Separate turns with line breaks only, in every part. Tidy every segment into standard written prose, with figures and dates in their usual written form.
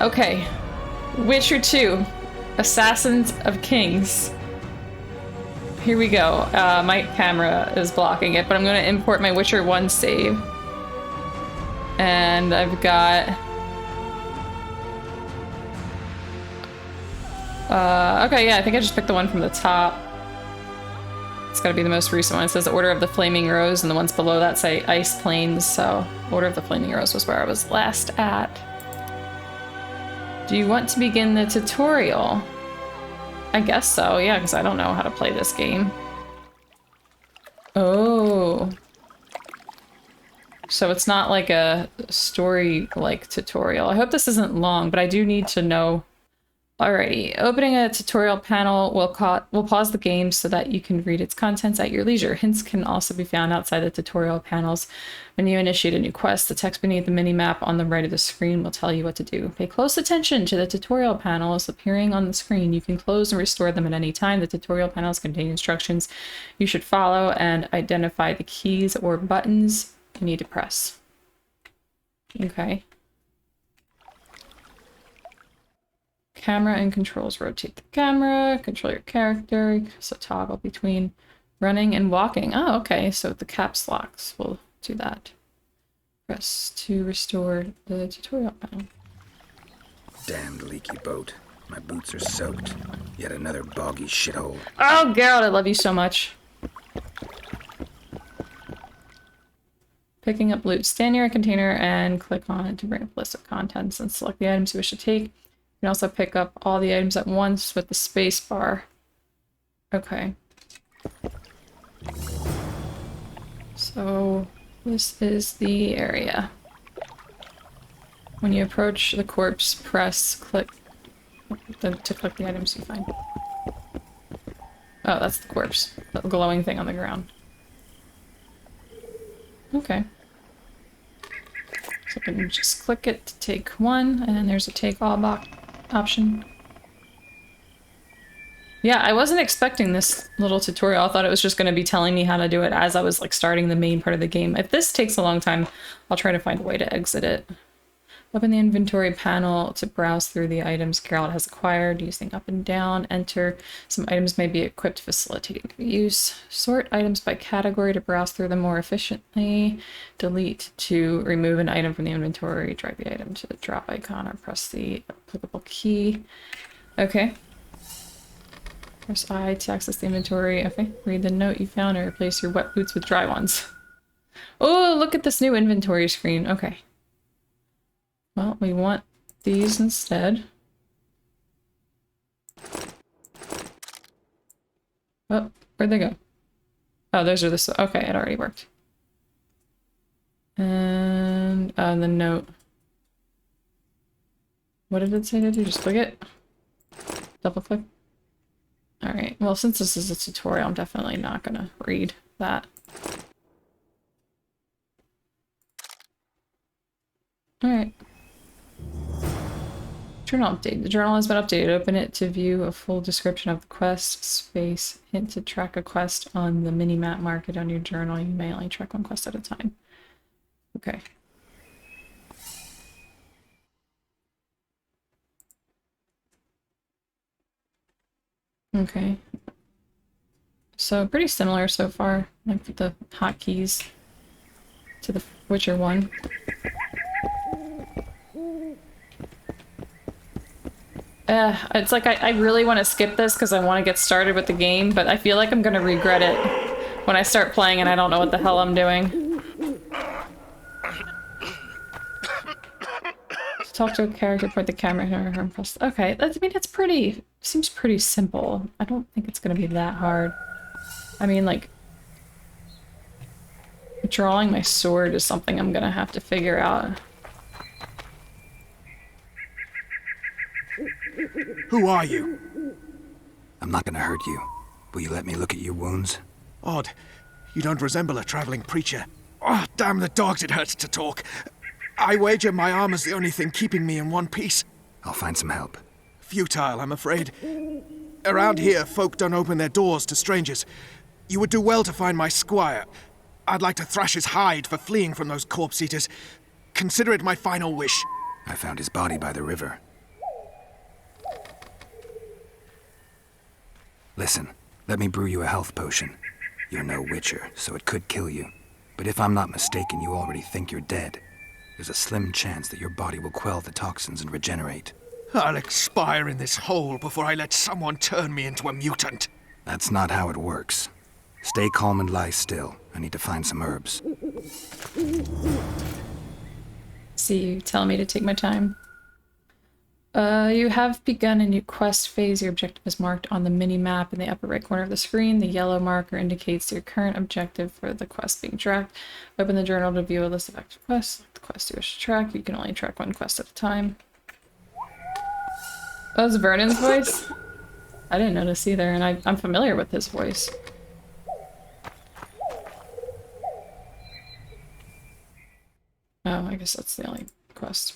Okay. Witcher 2. Assassins of Kings. Here we go. My camera is blocking it, but I'm going to import my Witcher 1 save. And I've got... okay, yeah, I think I just picked the one from the top. It's gotta be the most recent one. It says Order of the Flaming Rose, and the ones below that say Ice Plains, so Order of the Flaming Rose was where I was last at. Do you want to begin the tutorial? I guess so, yeah, because I don't know how to play this game. Oh. So it's not like a story-like tutorial. I hope this isn't long, but I do need to know. Alrighty, opening a tutorial panel will pause the game so that you can read its contents at your leisure. Hints can also be found outside the tutorial panels. When you initiate a new quest, the text beneath the mini-map on the right of the screen will tell you what to do. Pay close attention to the tutorial panels appearing on the screen. You can close and restore them at any time. The tutorial panels contain instructions you should follow and identify the keys or buttons you need to press. Okay. Camera and controls. Rotate the camera, control your character, so toggle between running and walking. Oh, okay, so the caps locks will do that. Press to restore the tutorial panel.
Damned leaky boat. My boots are soaked. Yet another boggy shithole.
Oh, Geralt, I love you so much. Picking up loot. Stand near a container and click on it to bring up a list of contents and select the items you wish to take. You can also pick up all the items at once with the space bar. Okay. So this is the area. When you approach the corpse, press click to click the items you find. Oh, that's the corpse. The glowing thing on the ground. Okay. So I can just click it to take one, and then there's a take all box option. Yeah, I wasn't expecting this little tutorial. I thought it was just going to be telling me how to do it as I was like starting the main part of the game. If this takes a long time, I'll try to find a way to exit it. Open the inventory panel to browse through the items Geralt has acquired using up and down. Enter. Some items may be equipped, facilitating their use. Sort items by category to browse through them more efficiently. Delete to remove an item from the inventory. Drag the item to the drop icon or press the applicable key. Okay. Press I to access the inventory. Okay. Read the note you found and replace your wet boots with dry ones. Oh, look at this new inventory screen. Okay. Well, we want these instead. Oh, where'd they go? Oh, those are the... Okay, it already worked. And the note. What did it say to do? Just click it? Double click? Alright, well, since this is a tutorial, I'm definitely not gonna read that. Alright. Journal update. The journal has been updated. Open it to view a full description of the quest. Space. Hint to track a quest on the mini-map market on your journal. You may only track one quest at a time. Okay. Okay. So pretty similar so far, like the hotkeys to the Witcher 1. It's like I really want to skip this because I want to get started with the game, but I feel like I'm going to regret it when I start playing and I don't know what the hell I'm doing. Talk to a character, point the camera here, and press... Okay, I mean, it's pretty... Seems pretty simple. I don't think it's going to be that hard. I mean, like... Drawing my sword is something I'm going to have to figure out.
Who are you?
I'm not gonna hurt you. Will you let me look at your wounds?
Odd. You don't resemble a traveling preacher. Oh, damn the dogs, it hurts to talk. I wager my armor's the only thing keeping me in one piece.
I'll find some help.
Futile, I'm afraid. Around here, folk don't open their doors to strangers. You would do well to find my squire. I'd like to thrash his hide for fleeing from those corpse-eaters. Consider it my final wish.
I found his body by the river. Listen, let me brew you a health potion. You're no witcher, so it could kill you. But if I'm not mistaken, you already think you're dead. There's a slim chance that your body will quell the toxins and regenerate.
I'll expire in this hole before I let someone turn me into a mutant.
That's not how it works. Stay calm and lie still. I need to find some herbs.
See, you tell me to take my time. You have begun a new quest phase. Your objective is marked on the mini-map in the upper right corner of the screen. The yellow marker indicates your current objective for the quest being tracked. Open the journal to view a list of active quests. Select the quest you wish to track. You can only track one quest at a time. Oh, that's Vernon's voice? I didn't notice either, and I'm familiar with his voice. Oh, I guess that's the only quest.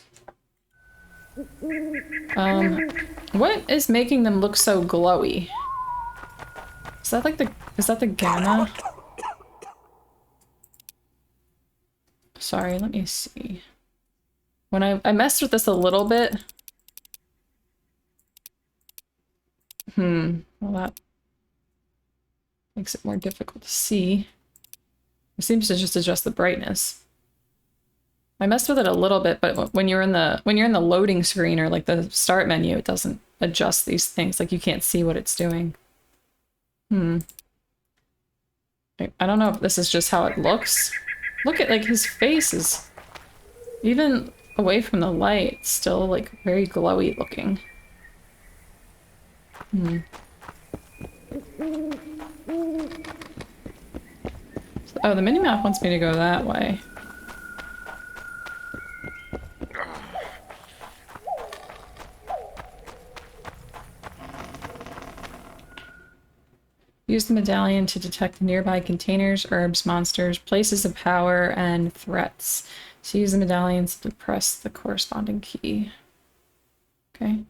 What is making them look so glowy? Is that like is that the gamma? Sorry, let me see. When I messed with this a little bit. Well, that makes it more difficult to see. It seems to just adjust the brightness. I messed with it a little bit, but when you're in the loading screen or like the start menu, it doesn't adjust these things. Like you can't see what it's doing. I don't know if this is just how it looks. Look at like his face is even away from the light, still like very glowy looking. Oh, the minimap wants me to go that way. Use the medallion to detect nearby containers, herbs, monsters, places of power, and threats. So use the medallions to press the corresponding key. Okay.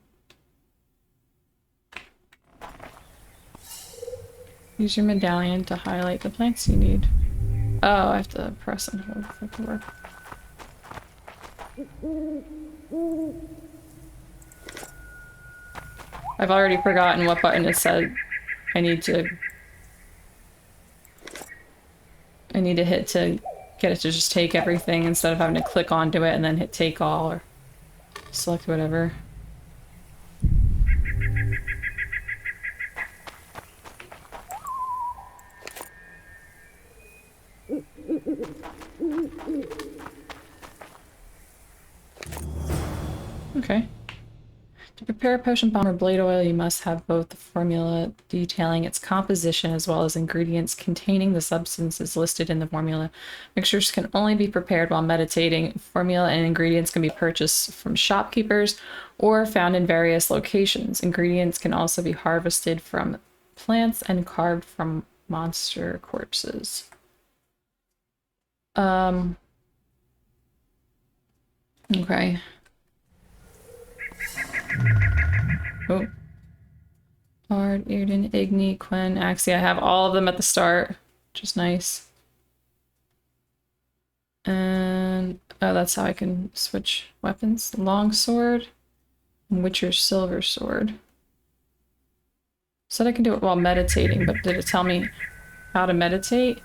Use your medallion to highlight the plants you need. Oh, I have to press and hold for it to work. I've already forgotten what button it said I need to hit to get it to just take everything instead of having to click onto it and then hit take all or select whatever. Okay. To prepare a potion bomb or blade oil, you must have both the formula detailing its composition as well as ingredients containing the substances listed in the formula. Mixtures can only be prepared while meditating. Formula and ingredients can be purchased from shopkeepers or found in various locations. Ingredients can also be harvested from plants and carved from monster corpses. Okay. Oh. Ard, Irden, Igni, Quen, Axia. I have all of them at the start, which is nice. And oh, that's how I can switch weapons. Longsword and Witcher's Silver Sword. Said I can do it while meditating, but did it tell me how to meditate?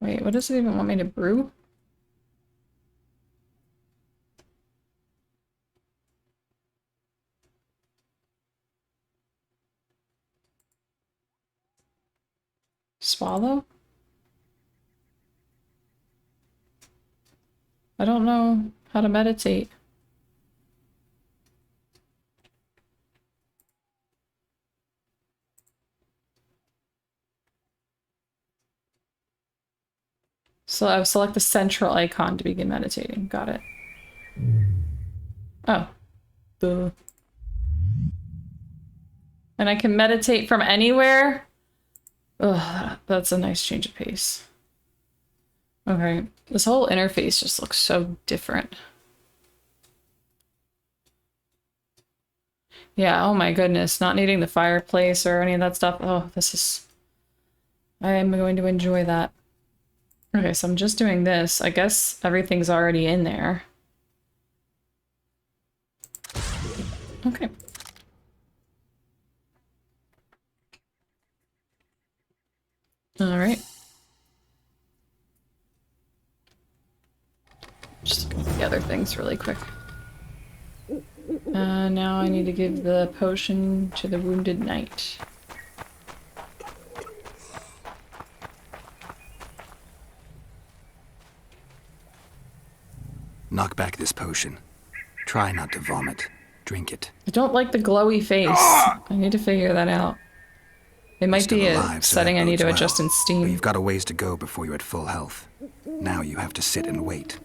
Wait, what does it even want me to brew? Swallow? I don't know how to meditate. So I'll select the central icon to begin meditating. Got it. Oh. Duh. And I can meditate from anywhere? Ugh, that's a nice change of pace. Okay, this whole interface just looks so different. Yeah, oh my goodness, not needing the fireplace or any of that stuff. Oh, this is... I am going to enjoy that. Okay, so I'm just doing this. I guess everything's already in there. Okay. All right. Just look at the other things really quick. Now I need to give the potion to the wounded knight.
Knock back this potion. Try not to vomit. Drink it.
I don't like the glowy face. I need to figure that out. It might
Still
be a
alive, so
setting
that
I need to
bodes
adjust
well.
in
But
Steam.
you've got a ways to go before you're at full health. Now you have to sit and wait.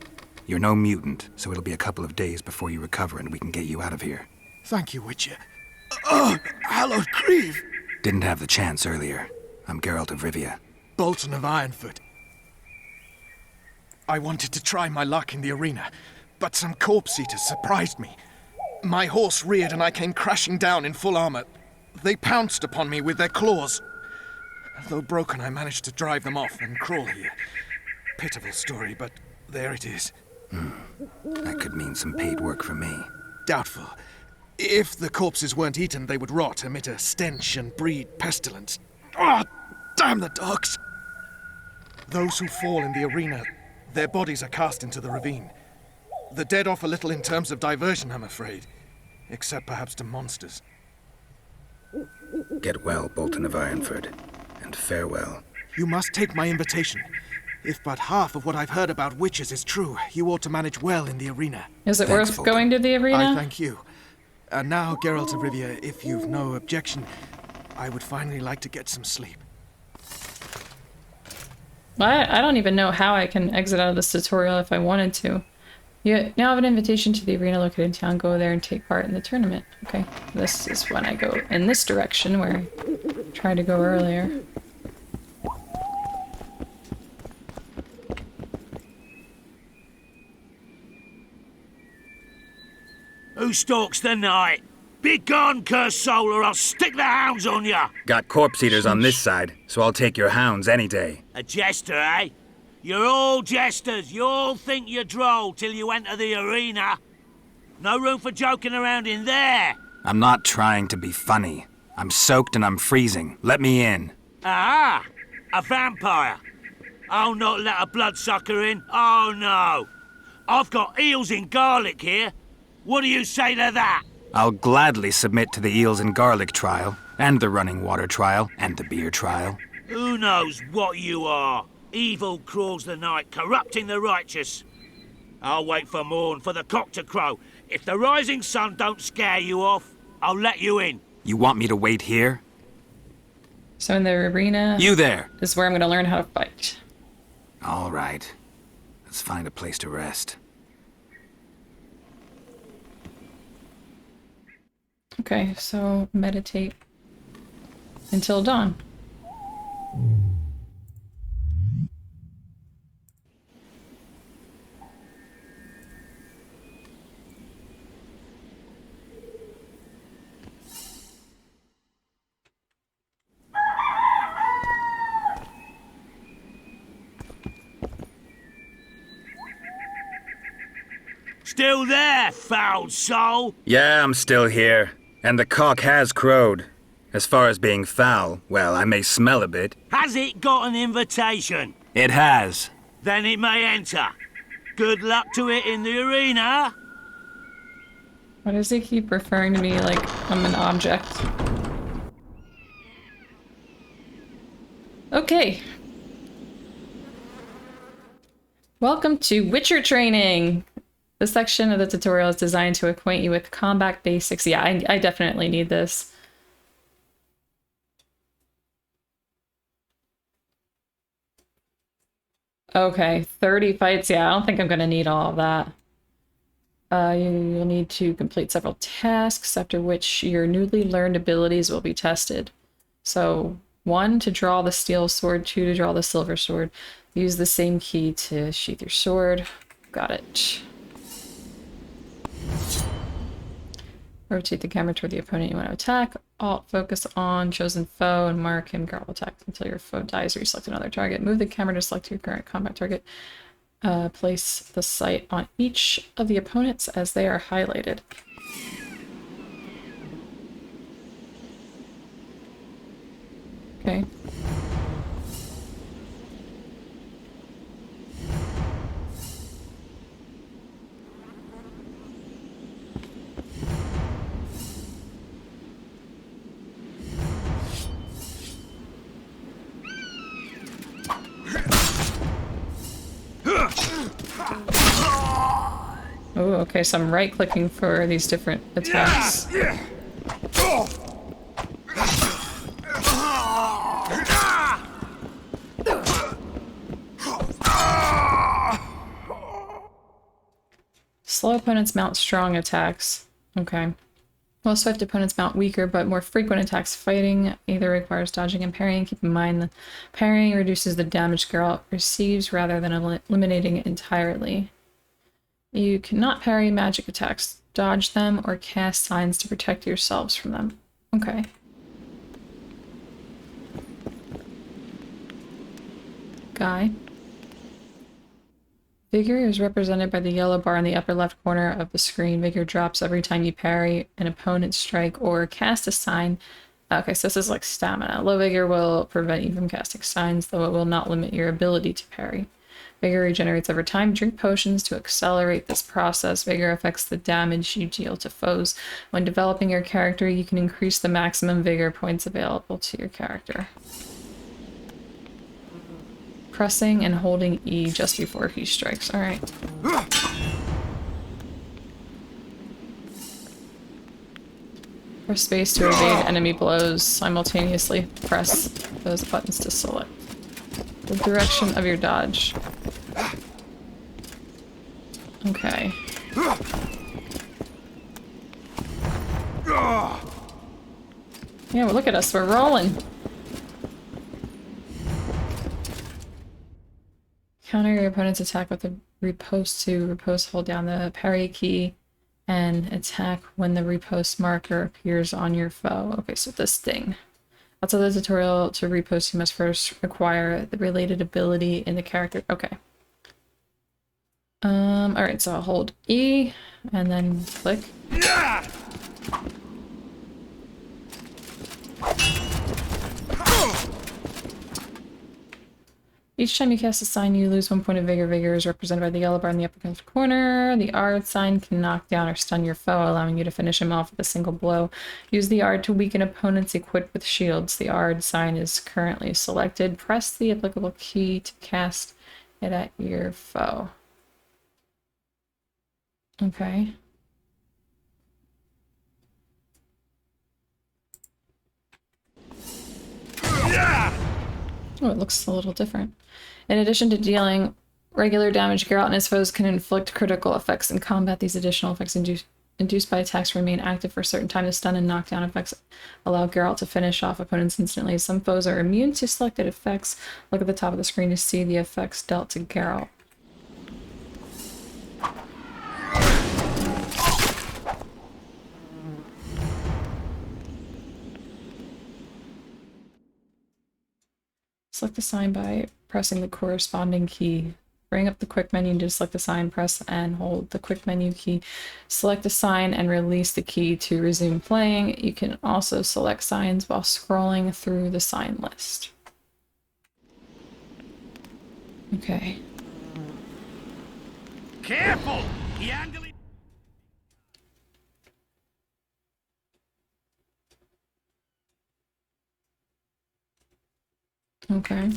You're no mutant, so it'll be a couple of days before you recover and we can get you out of here.
Thank you, Witcher. Oh, hallowed Grieve!
Didn't have the chance earlier. I'm Geralt of Rivia.
Bolton of Ironfoot. I wanted to try my luck in the arena, but some corpse eaters surprised me. My horse reared and I came crashing down in full armor. They pounced upon me with their claws. Though broken, I managed to drive them off and crawl here. Pitiful story, but there it is.
That could mean some paid work for me.
Doubtful. If the corpses weren't eaten, they would rot amid a stench and breed pestilence. Ah, damn the dogs! Those who fall in the arena, their bodies are cast into the ravine. The dead offer little in terms of diversion, I'm afraid. Except perhaps to monsters.
Get well, Bolton of Ironford, and farewell.
You must take my invitation. If but half of what I've heard about witches is true, you ought to manage well in the arena.
Is it
Thanks,
worth
Fulton.
going to the arena?
I thank you. And now, Geralt of Rivia, if you've no objection, I would finally like to get some sleep.
I don't even know how I can exit out of this tutorial if I wanted to. You now have an invitation to the arena located in town. Go there and take part in the tournament. Okay, this is when I go in this direction where I tried to go earlier.
Who stalks the night? Be gone, cursed soul, or I'll stick the hounds on ya!
Got corpse eaters on this side, so I'll take your hounds any day.
A jester, eh? You're all jesters. You all think you're droll till you enter the arena. No room for joking around in there.
I'm not trying to be funny. I'm soaked and I'm freezing. Let me in.
Ah, a vampire. I'll not let a bloodsucker in. Oh, no. I've got eels in garlic here. What do you say to that?
I'll gladly submit to the eels and garlic trial, and the running water trial, and the beer trial.
Who knows what you are? Evil crawls the night, corrupting the righteous. I'll wait for morn, for the cock to crow. If the rising sun don't scare you off, I'll let you in.
You want me to wait here?
So in the arena
You there!
is where I'm going to learn how to fight.
All right. Let's find a place to rest.
Okay, so meditate until dawn.
Still there, foul soul?
Yeah, I'm still here. And the cock has crowed. As far as being foul, well, I may smell a bit.
Has it got an invitation?
It has.
Then it may enter. Good luck to it in the arena.
Why does he keep referring to me like I'm an object? Okay. Welcome to Witcher training. This section of the tutorial is designed to acquaint you with combat basics. Yeah, I definitely need this. Okay, 30 fights. Yeah, I don't think I'm going to need all of that. You'll need to complete several tasks, after which your newly learned abilities will be tested. So, 1 to draw the steel sword, 2 to draw the silver sword. Use the same key to sheath your sword. Got it. Rotate the camera toward the opponent you want to attack. Alt focus on chosen foe and mark him. Girl will attack until your foe dies or you select another target. Move the camera to select your current combat target. Place the sight on each of the opponents as they are highlighted. Okay. Oh, okay, so I'm right-clicking for these different attacks. Slow opponents mount strong attacks. Okay. While swift opponents mount weaker but more frequent attacks. Fighting either requires dodging and parrying. Keep in mind the parrying reduces the damage Geralt receives rather than eliminating it entirely. You cannot parry magic attacks. Dodge them or cast signs to protect yourselves from them. Okay. Guy. Vigor is represented by the yellow bar in the upper left corner of the screen. Vigor drops every time you parry an opponent's strike or cast a sign. Okay, so this is like stamina. Low vigor will prevent you from casting signs, though it will not limit your ability to parry. Vigor regenerates over time. Drink potions to accelerate this process. Vigor affects the damage you deal to foes. When developing your character, you can increase the maximum vigor points available to your character. Pressing and holding E just before he strikes. Alright. Press space to evade enemy blows. Simultaneously press those buttons to select the direction of your dodge. Okay. Yeah, well, look at us. We're rolling. Counter your opponent's attack with a riposte to riposte. Hold down the parry key and attack when the riposte marker appears on your foe. Okay, so this thing. Outside the tutorial to riposte, you must first acquire the related ability in the character. Okay. Alright, so I'll hold E and then click. Each time you cast a sign, you lose 1 point of vigor. Vigor is represented by the yellow bar in the upper left corner. The Ard sign can knock down or stun your foe, allowing you to finish him off with a single blow. Use the Ard to weaken opponents equipped with shields. The Ard sign is currently selected. Press the applicable key to cast it at your foe. Okay. Oh, it looks a little different. In addition to dealing regular damage, Geralt and his foes can inflict critical effects in combat. These additional effects induced by attacks remain active for a certain time. The stun and knockdown effects allow Geralt to finish off opponents instantly. Some foes are immune to selected effects. Look at the top of the screen to see the effects dealt to Geralt. Select the sign by pressing the corresponding key. Bring up the quick menu to select the sign, press and hold the quick menu key. Select the sign and release the key to resume playing. You can also select signs while scrolling through the sign list. Okay.
Careful!
Okay.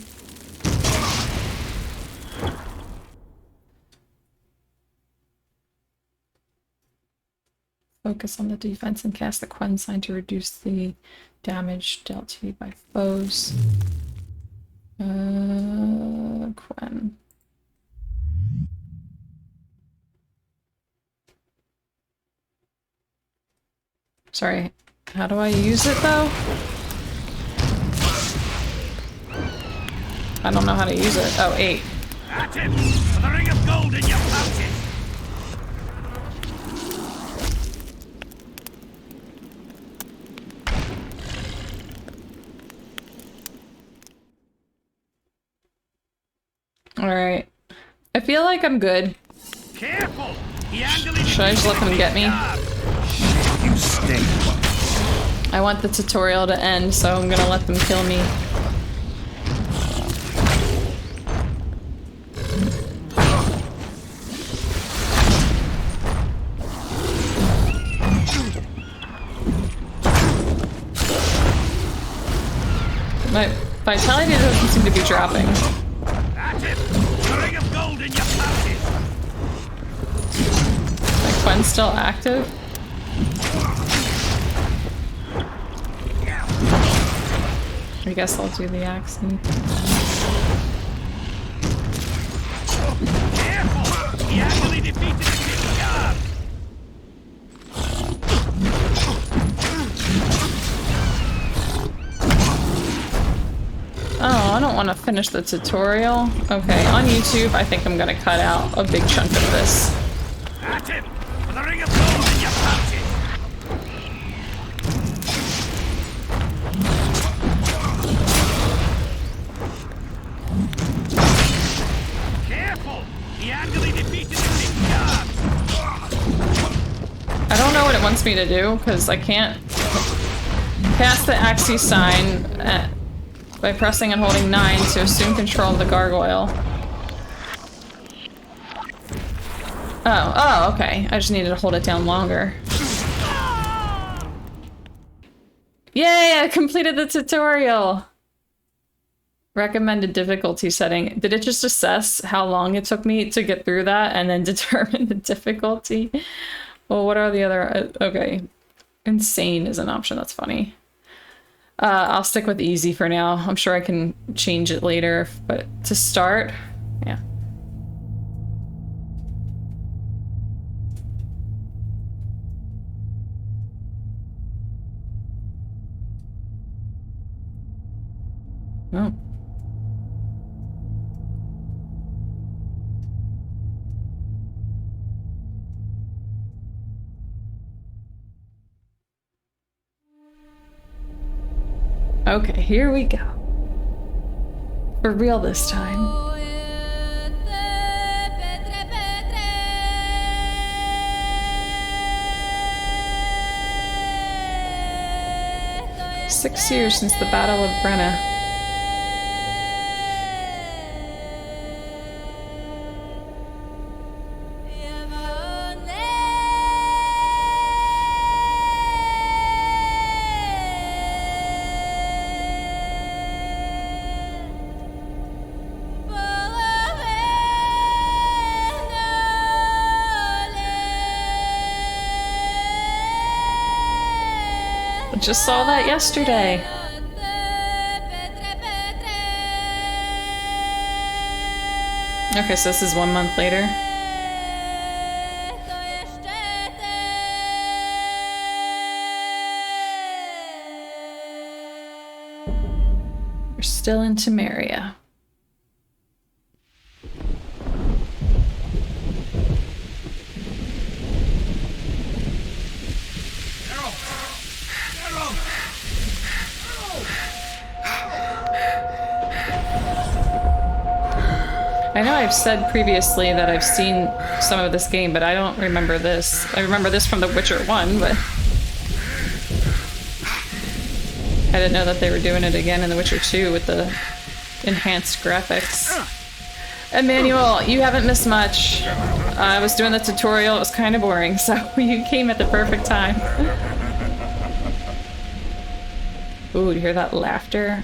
Focus on the defense and cast the Quen sign to reduce the damage dealt to you by foes. Quen. Sorry, how do I use it though? I don't know how to use it. Oh, 8.
At him! For the ring of gold in your pouches!
Alright. I feel like I'm good.
Careful!
Should I just let them get me?
You stink.
I want the tutorial to end, so I'm gonna let them kill me. My vitality doesn't seem to be dropping.
That's it! The ring of gold in your pouches!
My Quen's still active? I guess I'll do the axe and...
Careful! He actually defeated the King's Guard!
Oh, I don't want to finish the tutorial. Okay, on YouTube, I think I'm gonna cut out a big chunk of this.
That's it! For the ring of gold in your pouches! Careful! He actually defeated the King's Guard!
I don't know what it wants me to do, because I can't cast the Axii sign by pressing and holding 9 to assume control of the gargoyle. Oh, okay. I just needed to hold it down longer. Yay, I completed the tutorial! Recommended difficulty setting. Did it just assess how long it took me to get through that and then determine the difficulty? Well, what are the other... okay. Insane is an option, that's funny. I'll stick with easy for now. I'm sure I can change it later, but to start, yeah. Oh. Okay, here we go. For real this time. 6 years since the Battle of Brenna. Just saw that yesterday. Okay, so this is 1 month later. We're still in Temeria. I know I've said previously that I've seen some of this game, but I don't remember this. I remember this from The Witcher 1, but I didn't know that they were doing it again in The Witcher 2 with the enhanced graphics. Emmanuel, you haven't missed much. I was doing the tutorial, it was kind of boring, so you came at the perfect time. Ooh, do you hear that laughter?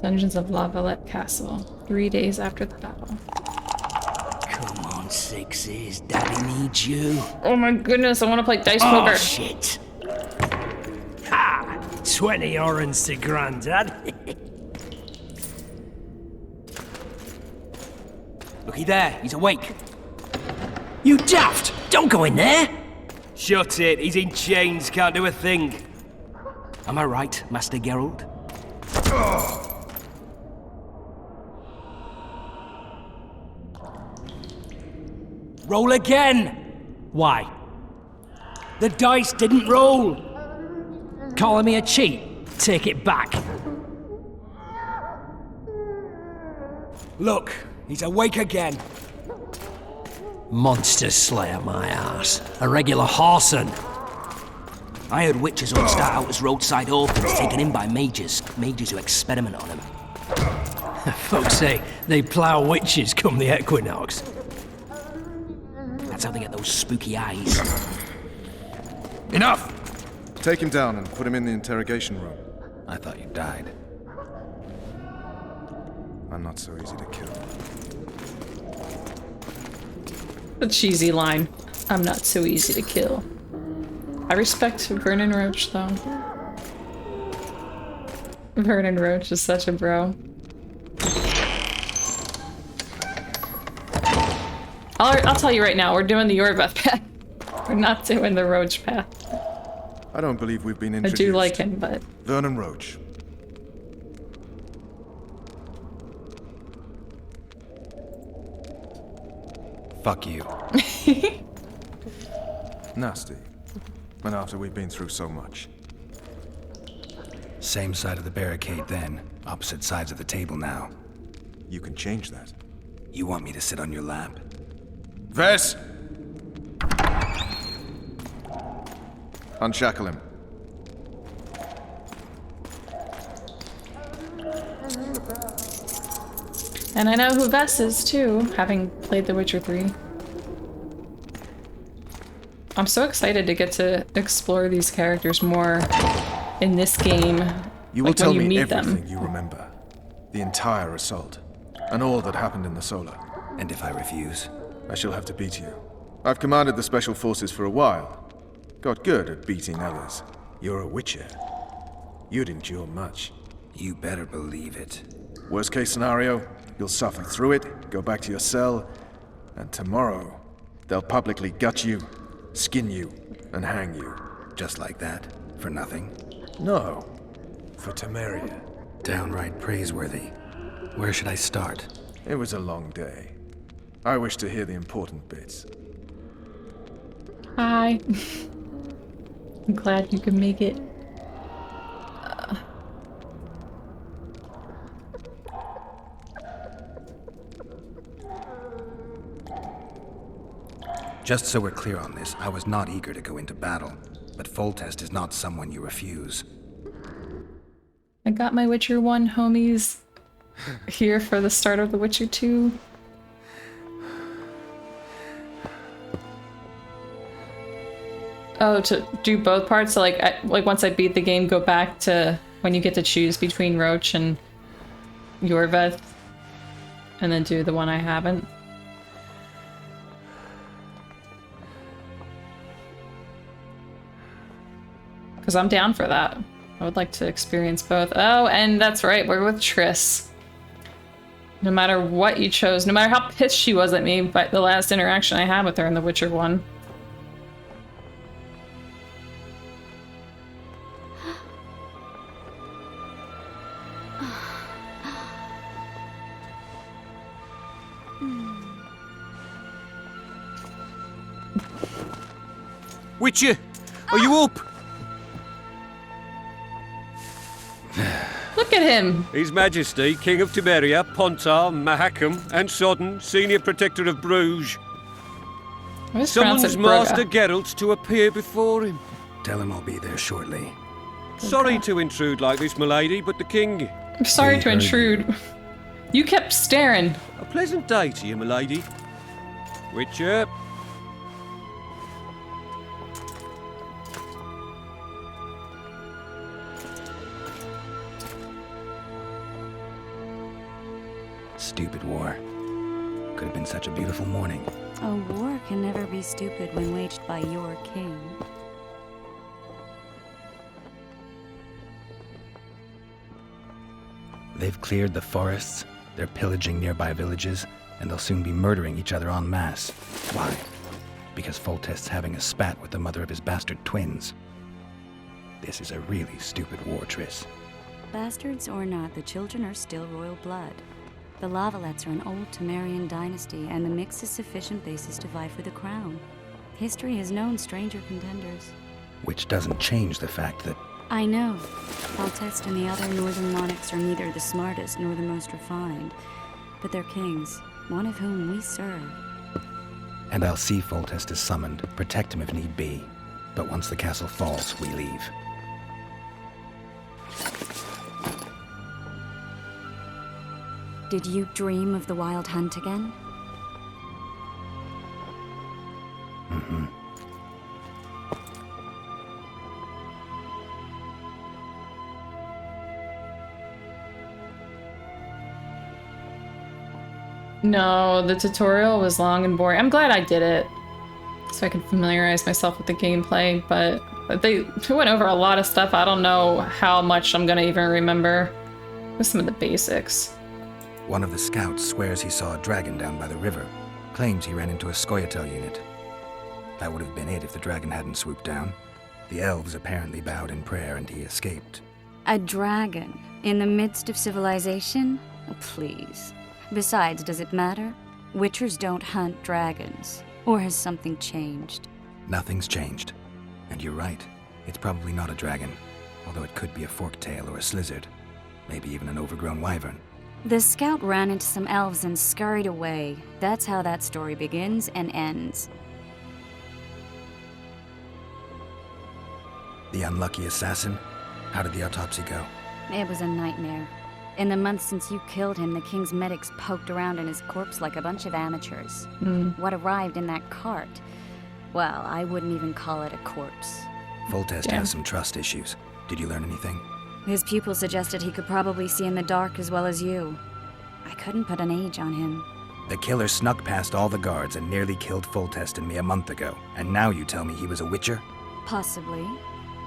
Dungeons of La Valette Castle, 3 days after the battle.
Come on, Sixes. Daddy needs you.
Oh my goodness, I want to play dice poker.
Oh, shit. Ha! 20 orange to Grandad.
Looky there, he's awake.
You daft! Don't go in there!
Shut it, he's in chains, can't do a thing. Am I right, Master Geralt? Roll again! Why? The dice didn't roll! Calling me a cheat? Take it back. Look, he's awake again. Monster Slayer, my ass. A regular horson.
I heard witches all start out as roadside orphans taken in by mages who experiment on them.
Folks say they plough witches come the equinox.
That's how they get those spooky eyes.
Enough! Take him down and put him in the interrogation room.
I thought you died.
I'm not so easy to kill.
The cheesy line. I'm not so easy to kill. I respect Vernon Roach, though. Vernon Roach is such a bro. I'll tell you right now, we're doing the Yorveth path. We're not doing the Roach path.
I don't believe we've been
I
introduced.
do like him, but...
Vernon Roach.
Fuck you.
Nasty. And after we've been through so much.
Same side of the barricade then, opposite sides of the table now.
You can change that.
You want me to sit on your lap?
Ves! Unshackle him.
And I know who Vess is, too, having played The Witcher 3. I'm so excited to get to explore these characters more in this game.
You will
like
tell
when you
me
meet
everything
them.
you remember. The entire assault. And all that happened in the Solar.
And if I refuse?
I shall have to beat you. I've commanded the Special Forces for a while. Got good at beating others. You're a Witcher. You'd endure much.
You better believe it.
Worst case scenario, you'll suffer through it, go back to your cell, and tomorrow, they'll publicly gut you, skin you, and hang you.
Just like that? For nothing?
No. For Temeria.
Downright praiseworthy. Where should I start?
It was a long day. I wish to hear the important bits.
Hi. I'm glad you could make it.
Just so we're clear on this, I was not eager to go into battle, but Foltest is not someone you refuse.
I got my Witcher 1 homies here for the start of The Witcher 2. Oh, to do both parts? So like once I beat the game, go back to when you get to choose between Roach and Yorveth, and then do the one I haven't. Because I'm down for that. I would like to experience both. Oh, and that's right, we're with Triss. No matter what you chose, no matter how pissed she was at me by the last interaction I had with her in The Witcher 1.
Witcher, are you up?
Look at him!
His Majesty, King of Temeria, Pontar, Mahakam, and Sodden, Senior Protector of Bruges.
I just pronounced
Summons
it
Master
Broga.
Geralt to appear before him.
Tell him I'll be there shortly.
Sorry to intrude like this, milady, but the king...
I'm sorry
They
to
heard
intrude. You kept staring.
A pleasant day to you, milady. Witcher.
Stupid war. Could have been such a beautiful morning.
A war can never be stupid when waged by your king.
They've cleared the forests, they're pillaging nearby villages, and they'll soon be murdering each other en masse. Why? Because Foltest's having a spat with the mother of his bastard twins. This is a really stupid war, Triss.
Bastards or not, the children are still royal blood. The Lavalettes are an old Temerian dynasty, and the mix is sufficient basis to vie for the crown. History has known stranger contenders.
Which doesn't change the fact that
I know. Foltest and the other northern monarchs are neither the smartest nor the most refined, but they're kings, one of whom we serve.
And I'll see Foltest is summoned, protect him if need be. But once the castle falls, we leave.
Did you dream of the Wild Hunt again?
Mm-hmm.
No, the tutorial was long and boring. I'm glad I did it, so I can familiarize myself with the gameplay, but they went over a lot of stuff. I don't know how much I'm gonna even remember. Just some of the basics.
One of the scouts swears he saw a dragon down by the river. Claims he ran into a Scoia'tael unit. That would have been it if the dragon hadn't swooped down. The elves apparently bowed in prayer and he escaped.
A dragon? In the midst of civilization? Oh, please. Besides, does it matter? Witchers don't hunt dragons. Or has something changed?
Nothing's changed. And you're right. It's probably not a dragon. Although it could be a forktail or a slizzard. Maybe even an overgrown wyvern.
The scout ran into some elves and scurried away. That's how that story begins and ends.
The unlucky assassin? How did the autopsy go?
It was a nightmare. In the months since you killed him, the king's medics poked around in his corpse like a bunch of amateurs. What arrived in that cart? Well, I wouldn't even call it a corpse.
Foltest has some trust issues. Did you learn anything?
His pupil suggested he could probably see in the dark as well as you. I couldn't put an age on him.
The killer snuck past all the guards and nearly killed Foltest and me a month ago. And now you tell me he was a witcher?
Possibly.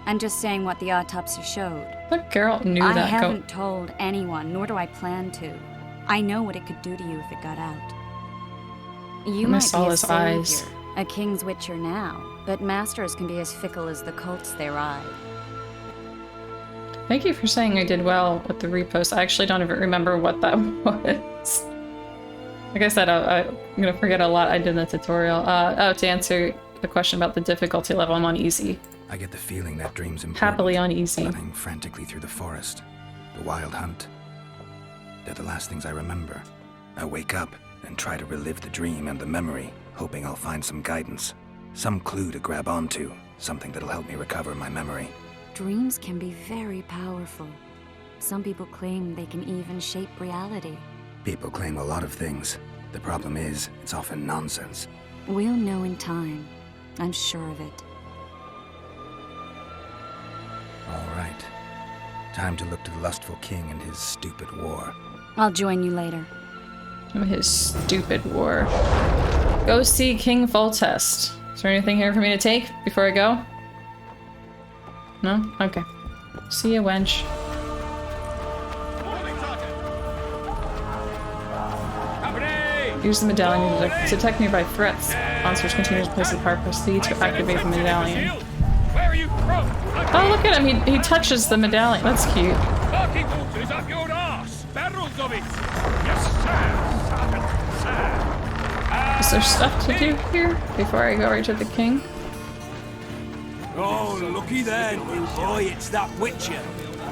I'm just saying what the autopsy showed.
But Geralt knew
I
that.
haven't told anyone, nor do I plan to. I know what it could do to you if it got out. You might
saw
be a
his
savior,
eyes.
a king's witcher now, but masters can be as fickle as the colts they ride.
Thank you for saying I did well with the repost. I actually don't even remember what that was. Like I said, I'm gonna forget a lot I did in the tutorial. To answer the question about the difficulty level, I'm on easy.
I get the feeling that dream's important.
Happily on easy.
Running frantically through the forest. The wild hunt. They're the last things I remember. I wake up and try to relive the dream and the memory, hoping I'll find some guidance. Some clue to grab onto. Something that'll help me recover my memory.
Dreams can be very powerful. Some people claim they can even shape reality.
People claim a lot of things. The problem is, it's often nonsense.
We'll know in time. I'm sure of it.
All right. Time to look to the lustful king and his stupid war.
I'll join you later.
His stupid war. Go see King Foltest. Is there anything here for me to take before I go? No? Okay. See ya, wench. Use the medallion to detect nearby threats. Monsters continue to place the power proceed to activate the medallion. Oh, look at him! He touches the medallion. That's cute.
Waters up your arse! Barrels of it! Yes, sir!
Is there stuff to do here before I go right to the king?
Oh, looky there, new boy, it's that Witcher.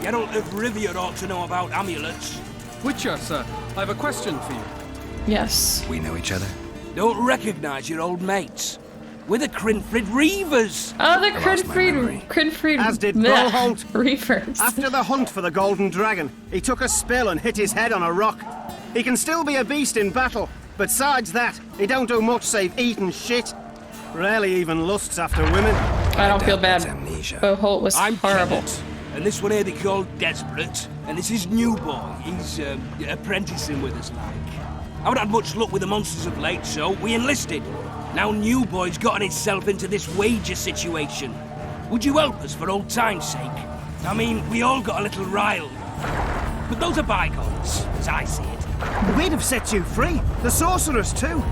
Geralt of Rivia ought to know about amulets.
Witcher, sir, I have a question for you.
Yes.
We know each other?
Don't recognize your old mates. We're the Crinfrid Reavers.
Oh, the Crinfrid
As did Bullholt.
Reavers.
After the hunt for the Golden Dragon, he took a spill and hit his head on a rock. He can still be a beast in battle, but besides that, he don't do much save eat and shit. Rarely even lusts after women.
I don't feel bad.
Amnesia.
Boholt was
I'm
horrible.
Kenneth, and this one here they call Desperate, and this is New Boy. He's apprenticing with us, like. I haven't had much luck with the monsters of late, so we enlisted. Now New Boy's gotten himself into this wager situation. Would you help us for old time's sake? I mean, we all got a little riled. But those are bygones, as I see it.
We'd have set you free. The sorcerers, too.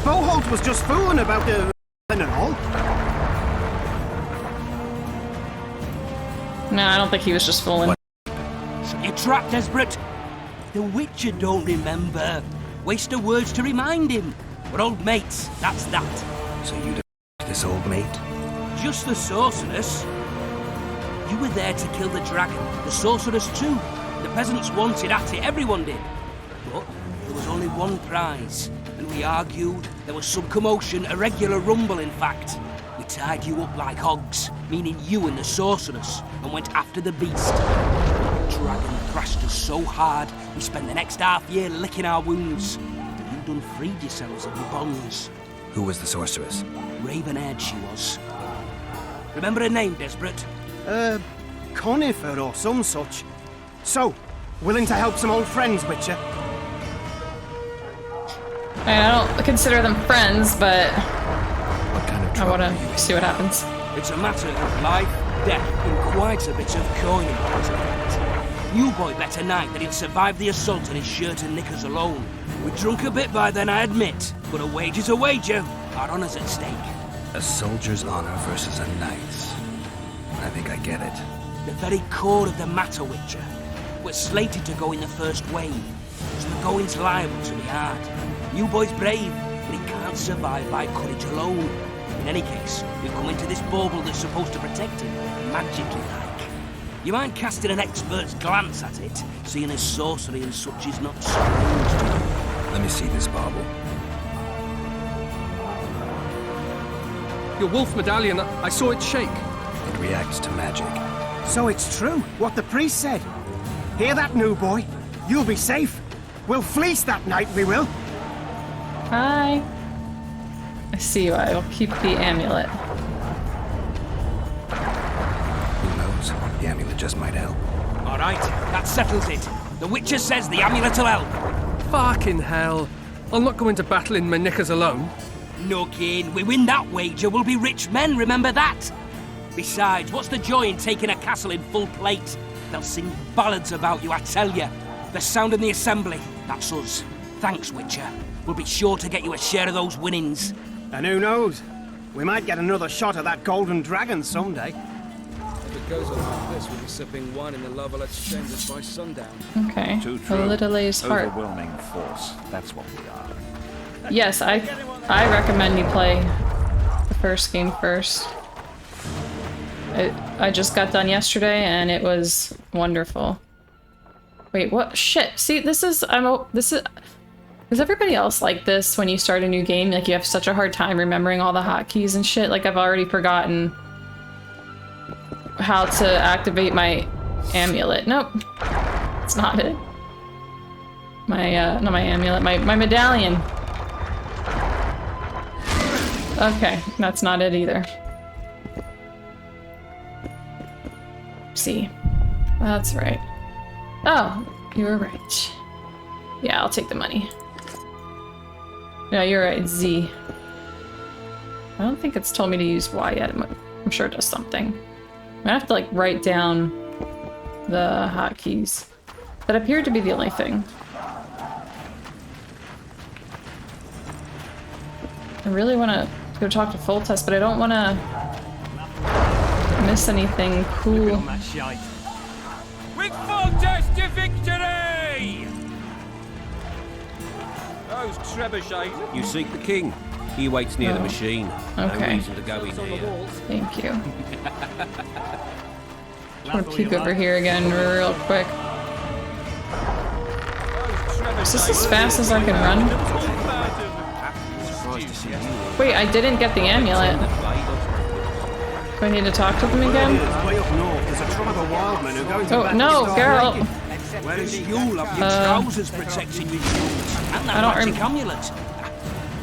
Bullholt was just fooling about the and all.
No, I don't think he was just fooling.
You trapped, Desperate? The Witcher don't remember. Waste of words to remind him. We're old mates, that's that.
So you this old mate?
Just the sorceress. You were there to kill the dragon, the sorceress too. The peasants wanted at it, everyone did. But there was only one prize, and we argued. There was some commotion, a regular rumble in fact. We tied you up like hogs, meaning you and the sorceress, and went after the beast. The dragon thrashed us so hard, we spent the next half year licking our wounds. You done freed yourselves of your bonds.
Who was the sorceress?
Raven-haired she was. Remember her name, Desperate?
Conifer or some such. So, willing to help some old friends, Witcher?
I don't consider them friends, but
What kind of
I
trouble
want
are you
to see what happens.
It's a matter of life, death, and quite a bit of coin, as a fact. New boy bet a night that he'd survive the assault in his shirt and knickers alone. We drunk a bit by then, I admit, but a wager's a wager. Our honour's at stake.
A soldier's honor versus a knight's. I think I get it.
The very core of the matter, Witcher. We're slated to go in the first wave, so the going's liable to be hard. New boy's brave, but he can't survive by courage alone. In any case, we've come into this bauble that's supposed to protect him, magically like. You mind casting an expert's glance at it, seeing as sorcery and such is not strange to you?
Let me see this bauble.
Your wolf medallion, I saw it shake.
It reacts to magic.
So it's true, what the priest said. Hear that, new boy? You'll be safe. We'll fleece that night, we will.
Hi. I see you. I will keep the amulet.
Who knows? The amulet just might help.
All right, that settles it. The Witcher says the amulet'll help.
Fucking hell. I'll not go into battle in my knickers alone.
No, kid, we win that wager, we'll be rich men, remember that? Besides, what's the joy in taking a castle in full plate? They'll sing ballads about you, I tell you. The sound in the assembly, that's us. Thanks, Witcher. We'll be sure to get you a share of those winnings.
And who knows? We might get another shot at that golden dragon someday.
If it goes on like this, we'll be sipping wine in the Lovelets chambers by sundown.
Okay.
Too true.
Olidalay's heart.
Overwhelming force. That's what we are.
Yes, I recommend you play the first game first. I just got done yesterday and it was wonderful. Wait, what? Shit. See, is everybody else like this when you start a new game? Like you have such a hard time remembering all the hotkeys and shit? Like I've already forgotten how to activate my amulet. Nope. It's not it. Not my amulet, my medallion. Okay, that's not it either. See. That's right. Oh, you were right. Yeah, I'll take the money. No, you're right, Z. I don't think it's told me to use Y yet. I'm sure it does something. I'm gonna have to like write down the hotkeys. That appeared to be the only thing. I really want to go talk to Foltest, but I don't want to miss anything cool.
With Foltest to victory! Those trebuchets. You seek the king. He waits near the machine.
Okay.
No reason to go in here.
Thank you. I'm gonna peek over here again real quick. Is this as fast as I can run? Wait, I didn't get the amulet. Do I need to talk to them again?
Way up north, there's a tribe of wildmen who go into
Oh,
battle
no,
to start
girl!
making-
Whereas you'll have your trousers protecting your shields and
I
that
don't
magic amulet.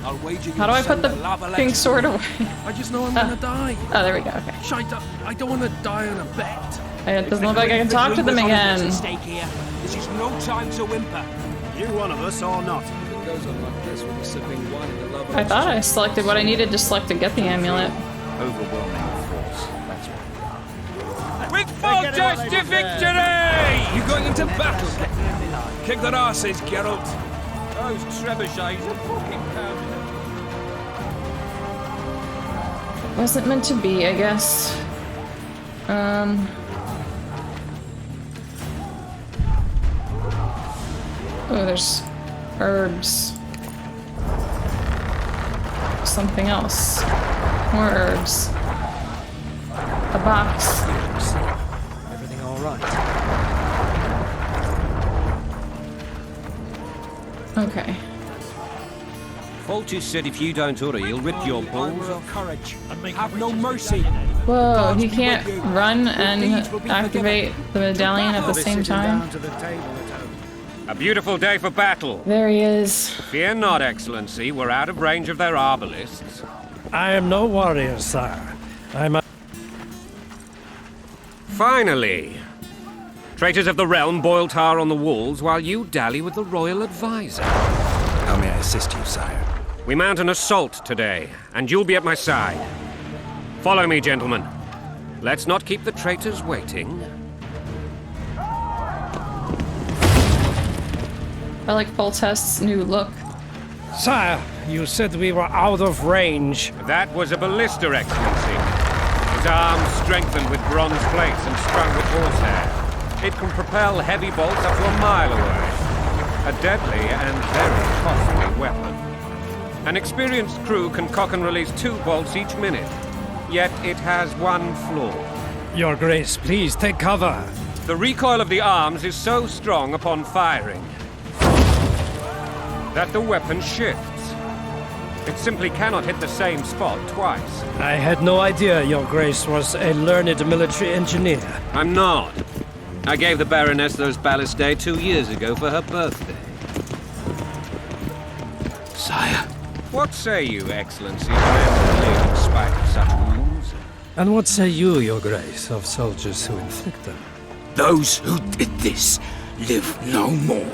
I'll wager
How do I put the pink sword away?
I just know I'm gonna die.
Oh, there we go, okay.
Shite, I don't want to die on a bet.
It doesn't look like I can talk to them again.
At stake here. This is no time to whimper.
You one of us or not?
If it goes on like this, we'll be sipping wine in the Lovelets.
I thought I selected what I needed to select to get the amulet.
Overwhelming force. That's what we are.
With Foltest to victory!
You going into battle? Kick their asses, Geralt.
Those trebuchets are fucking pounding.
Wasn't meant to be, I guess. Oh, there's herbs. Something else. More herbs. A box.
Everything all right?
Okay.
Foltest said if you don't hurry, he'll rip your balls off.
Courage. Have no mercy.
Whoa, he can't run and activate the medallion at the same time?
A beautiful day for battle.
There he is.
Fear not, Excellency. We're out of range of their arbalists.
I am no warrior, sire. I'm a...
Finally! Traitors of the realm boil tar on the walls while you dally with the royal advisor.
How may I assist you, sire?
We mount an assault today, and you'll be at my side. Follow me, gentlemen. Let's not keep the traitors waiting.
I like Foltest's new look.
Sire, you said we were out of range.
That was a ballista, Excellency. His arms strengthened with bronze plates and strung with horsehair. It can propel heavy bolts up to a mile away. A deadly and very costly weapon. An experienced crew can cock and release 2 bolts each minute. Yet it has one flaw.
Your Grace, please take cover.
The recoil of the arms is so strong upon firing that the weapon shifts. It simply cannot hit the same spot twice.
I had no idea Your Grace was a learned military engineer.
I'm not. I gave the Baroness those ballistae 2 years ago for her birthday.
Sire.
What say you, Excellency, if I am to live in spite of such wounds?
And what say you, Your Grace, of soldiers who inflict them?
Those who did this live no more.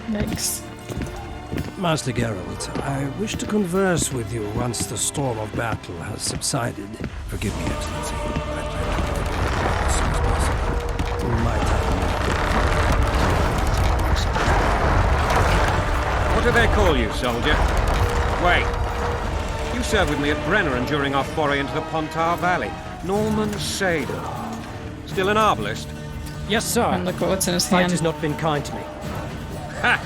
Yikes.
Master Geralt, I wish to converse with you once the storm of battle has subsided.
Forgive me, Excellency, but I'd like to get it as soon as possible.
You might have
What do they call you, soldier? Wait. You served with me at Brenner during our foray into the Pontar Valley. Norman Sador. Still an arbalist?
Yes, sir.
And look what's in his
Fight
hand.
has not been kind to me.
Ha!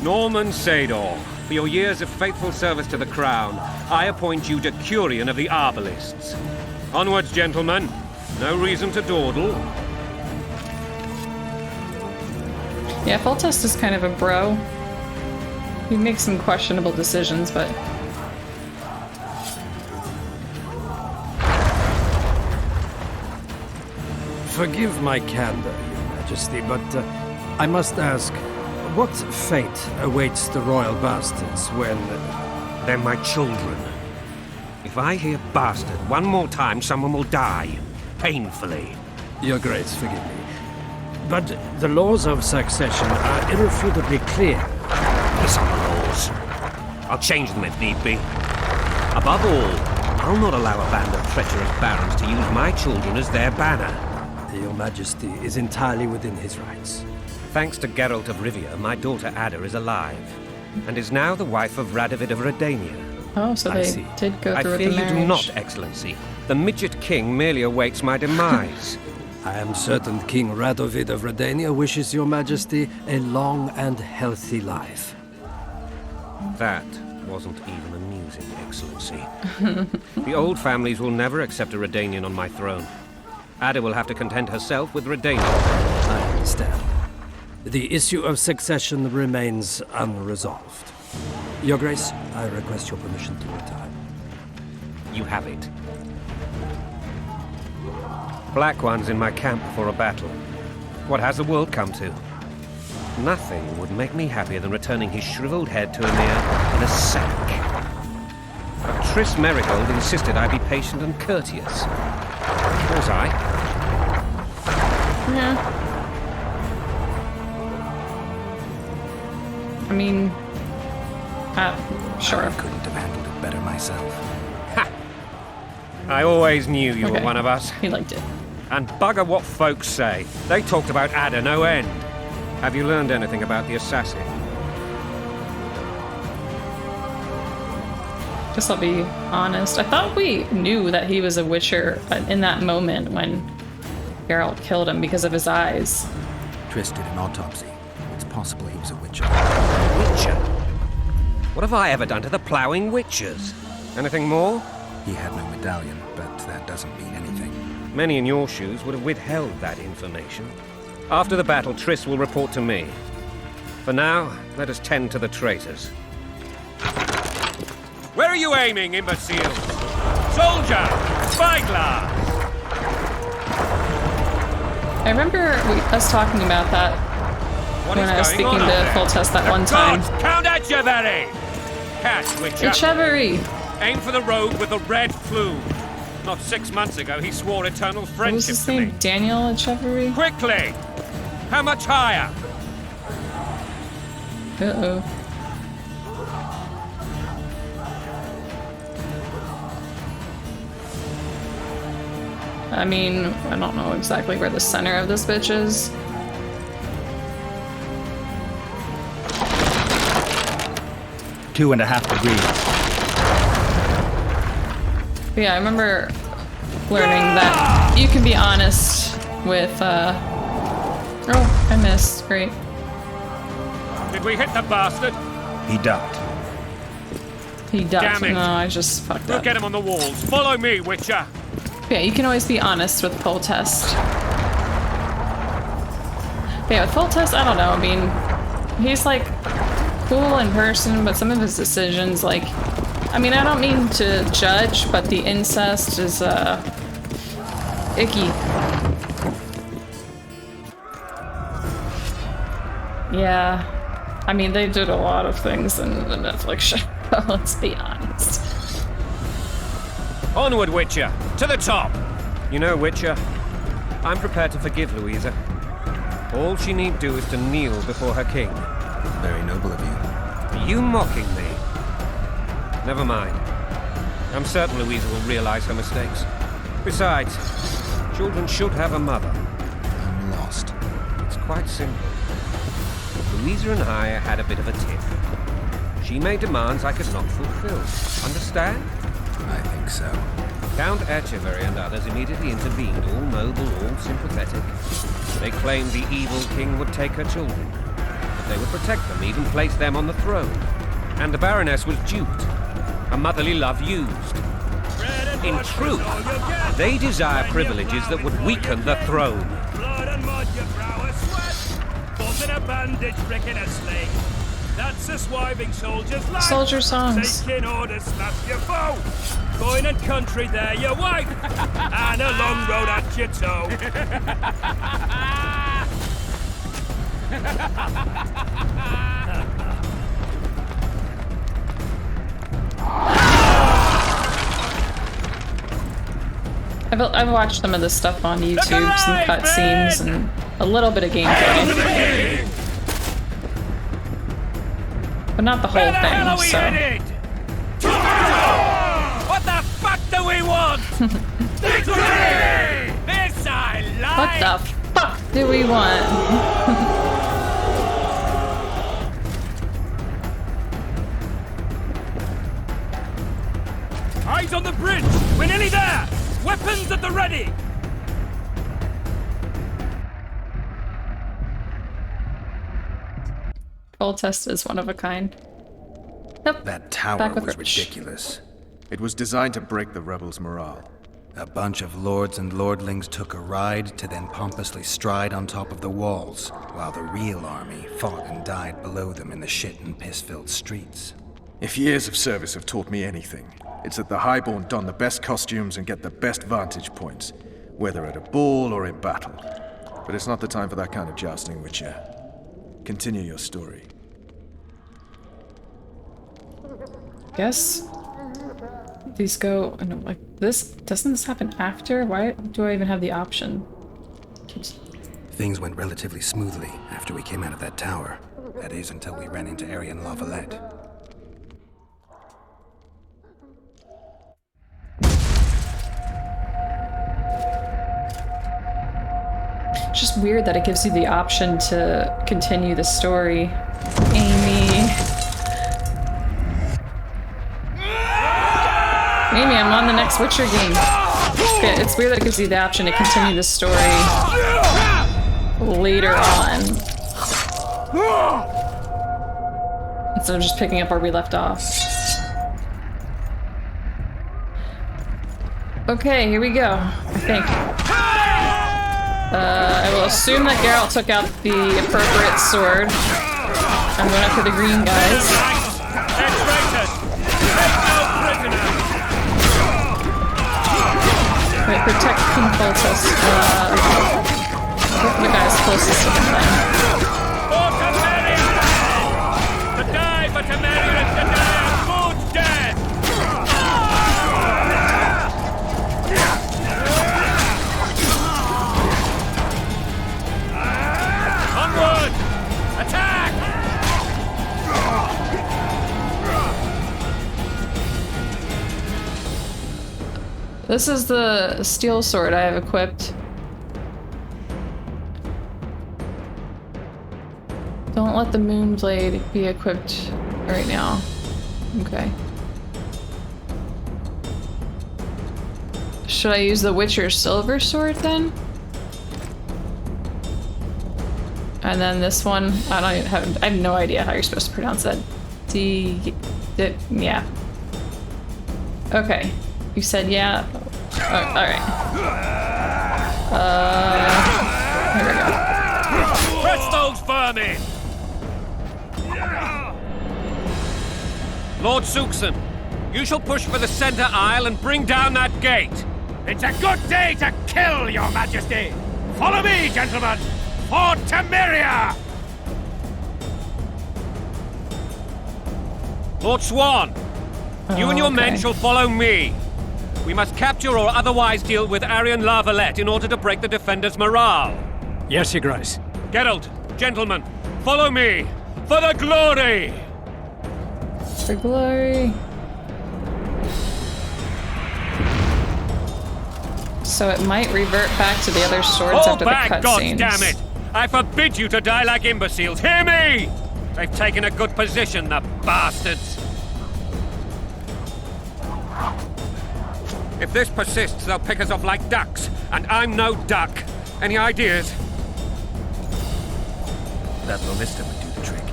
Norman Sador, for your years of faithful service to the crown, I appoint you Decurion of the Arbalists. Onwards, gentlemen. No reason to dawdle.
Yeah, Foltest is kind of a bro. He makes some questionable decisions, but...
Forgive my candor, Your Majesty, but I must ask, what fate awaits the royal bastards when...
They're my children. If I hear bastard one more time, someone will die. Painfully.
Your Grace, forgive me. But the laws of succession are irrefutably clear.
Piss on the laws. I'll change them if need be. Above all, I'll not allow a band of treacherous barons to use my children as their banner.
Your Majesty is entirely within his rights.
Thanks to Geralt of Rivia, my daughter Ada is alive, and is now the wife of Radovid of Redania.
Oh, so they did go through
I
with
fear
the
you
marriage.
do not, Excellency. The Midget King merely awaits my demise.
I am certain King Radovid of Redania wishes Your Majesty a long and healthy life.
That wasn't even amusing, Excellency. The old families will never accept a Redanian on my throne. Ada will have to content herself with Redania.
I understand. The issue of succession remains unresolved. Your Grace, I request your permission to retire.
You have it. Black One's in my camp before a battle. What has the world come to? Nothing would make me happier than returning his shriveled head to Emir in a sack. But Triss Merigold insisted I be patient and courteous. Was I?
Yeah. I mean, sure.
I couldn't have handled it better myself.
Ha! I always knew you were one of us.
He liked it.
And bugger what folks say. They talked about Ada no end. Have you learned anything about the assassin?
Guess I'll be honest. I thought we knew that he was a Witcher in that moment when Geralt killed him because of his eyes.
Triss did an autopsy. It's possible he was a witcher.
Witcher? What have I ever done to the ploughing witchers? Anything more?
He had no medallion, but that doesn't mean anything.
Many in your shoes would have withheld that information. After the battle, Triss will report to me. For now, let us tend to the traitors. Where are you aiming, imbeciles? Soldier! Spyglass!
I remember us talking about that when I was speaking to Foltest that one time.
Count Etcheverry! Catch, Witcher!
Etcheverry!
Aim for the rogue with the red plume. Not 6 months ago, he swore eternal friendship
What was his
to
name?
me.
Daniel Etcheverry?
Quickly! How much higher?
Uh-oh. I mean, I don't know exactly where the center of this bitch is.
Two and a half degrees.
But yeah, I remember learning that you can be honest with, Oh, I missed. Great.
Did we hit the bastard?
He ducked.
He ducked.
Damn it.
No, I just fucked
We'll
up.
get him on the walls. Follow me, Witcher.
Yeah, you can always be honest with Foltest. But yeah, with Foltest, I don't know. I mean, he's like cool in person, but some of his decisions, like, I mean, I don't mean to judge, but the incest is icky. Yeah, I mean, they did a lot of things in the Netflix show. Let's be honest.
Onward, Witcher! To the top! You know, Witcher, I'm prepared to forgive Louisa. All she need do is to kneel before her king.
Very noble of you.
Are you mocking me? Never mind. I'm certain Louisa will realize her mistakes. Besides, children should have a mother.
I'm lost.
It's quite simple. Louisa and I had a bit of a tiff. She made demands I could not fulfill. Understand?
I think so.
Count Etcheverry and others immediately intervened, all noble, all sympathetic. They claimed the evil king would take her children, but they would protect them, even place them on the throne. And the Baroness was duped, her motherly love used. In truth, they desire privileges that would weaken the throne.
Blood and mud, your brow a sweat. Bolt in a bandage, brick in a sling. That's a swiving soldier's life.
Soldier songs.
Taking orders, smash your foe. Coin and country, there your wife. And a long road at your toe.
I've watched some of this stuff on YouTube, some cutscenes, and a little bit of gameplay. But not the whole thing, so...
What the fuck do we want? Victory! This I like!
What the fuck do we want?
Eyes on the bridge! We're nearly there! Weapons at the ready!
Foltest is one of a kind. Yep.
That tower
Back with
was
Rich.
ridiculous.
It was designed to break the rebels' morale.
A bunch of lords and lordlings took a ride to then pompously stride on top of the walls, while the real army fought and died below them in the shit and piss-filled streets.
If years of service have taught me anything, it's that the Highborn don the best costumes and get the best vantage points, whether at a ball or in battle. But it's not the time for that kind of jousting, Witcher. Continue your story.
Guess these go, and I'm like, this, doesn't this happen after? Why do I even have the option?
Things went relatively smoothly after we came out of that tower. That is, until we ran into Arian La Valette.
It's just weird that it gives you the option to continue the story. Amy. Amy, I'm on the next Witcher game. Okay, it's weird that it gives you the option to continue the story later on. Instead of just picking up where we left off. Okay, here we go. I think. I will assume that Geralt took out the appropriate sword. I'm going up for the green guys. Wait, protect King Foltest. The guy's closest to him then.
For Temeria! To die for Temeria is to die a good death! Onward! Attack!
This is the steel sword I have equipped. Don't let the moon blade be equipped right now. Okay. Should I use the Witcher silver sword then? And then this one, I have no idea how you're supposed to pronounce that. Yeah. Okay. You said yeah. Oh, alright. Here we go.
Press those vermin! Lord Suxon, you shall push for the center aisle and bring down that gate. It's a good day to kill, your majesty! Follow me, gentlemen! For Temeria! Lord Swan, you and your men shall follow me. We must capture or otherwise deal with Arian La Valette in order to break the defenders' morale.
Yes, Your Grace.
Geralt, gentlemen, follow me! For the glory!
For glory. So it might revert back to the other swords after the cutscenes.
God damn it! I forbid you to die like imbeciles. Hear me! They've taken a good position, the bastards. If this persists, they'll pick us off like ducks, and I'm no duck. Any ideas?
That ballista would do the trick.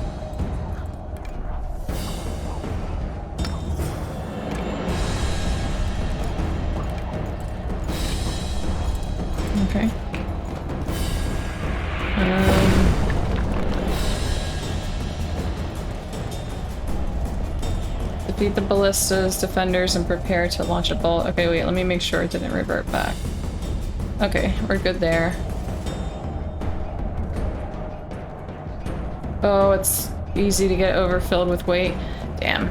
Okay. Defeat the ballistas, defenders, and prepare to launch a bolt. Okay, wait, let me make sure it didn't revert back. Okay, we're good there. Oh, it's easy to get overfilled with weight. Damn.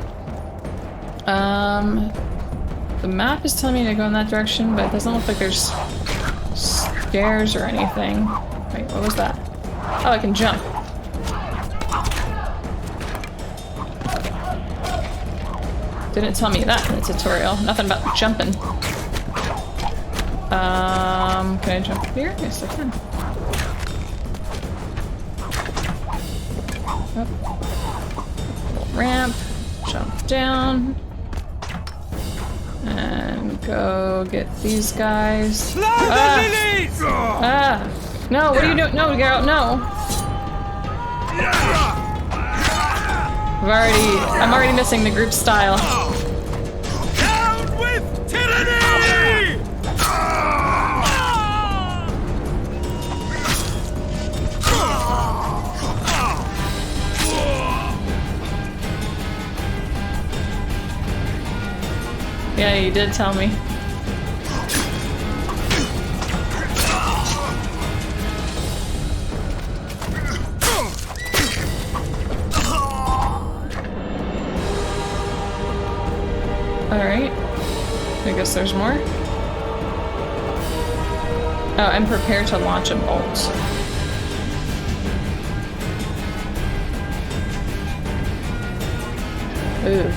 The map is telling me to go in that direction, but it doesn't look like there's stairs or anything. Wait, what was that? Oh, I can jump. Didn't tell me that in the tutorial. Nothing about jumping. Can I jump here? Yes, I can. Oh. Ramp. Jump down. And go get these guys. Ah! No, what are you doing? No, Geralt, no! I'm already missing the group style.
Down with tyranny!
Yeah, you did tell me. Alright. I guess there's more. Oh, and prepare to launch a bolt. Ooh.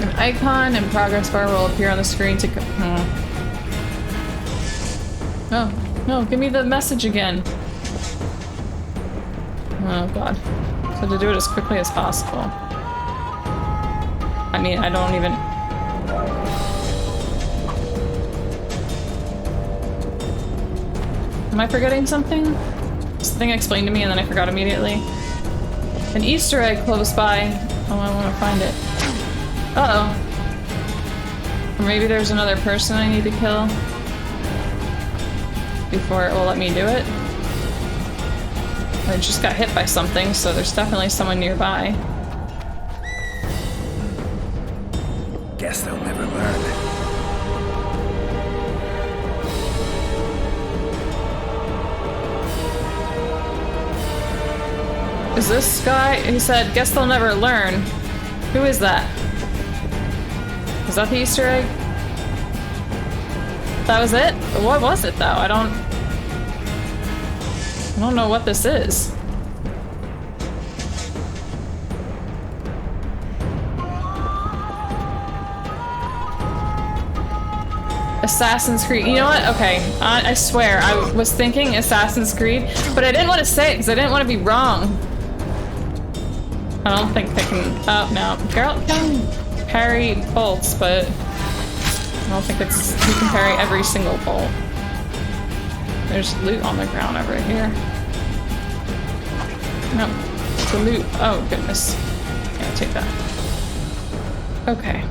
An icon and progress bar will appear on the screen to Oh, no, give me the message again. Oh god. So to do it as quickly as possible. I mean, I don't even... Am I forgetting something? Something explained to me and then I forgot immediately. An Easter egg close by. Oh, I want to find it. Uh-oh. Or maybe there's another person I need to kill before it will let me do it. I just got hit by something, so there's definitely someone nearby.
Guess they'll never learn.
Is this guy? He said, guess they'll never learn. Who is that? Is that the Easter egg? That was it? What was it though? I don't know what this is. Assassin's Creed. You know what? Okay, I swear I was thinking Assassin's Creed, but I didn't want to say it because I didn't want to be wrong. I don't think they can. Oh no, Geralt can parry bolts, but I don't think it's you can parry every single bolt. There's loot on the ground over here. No, it's the loot. Oh goodness, yeah, I'll take that. Okay.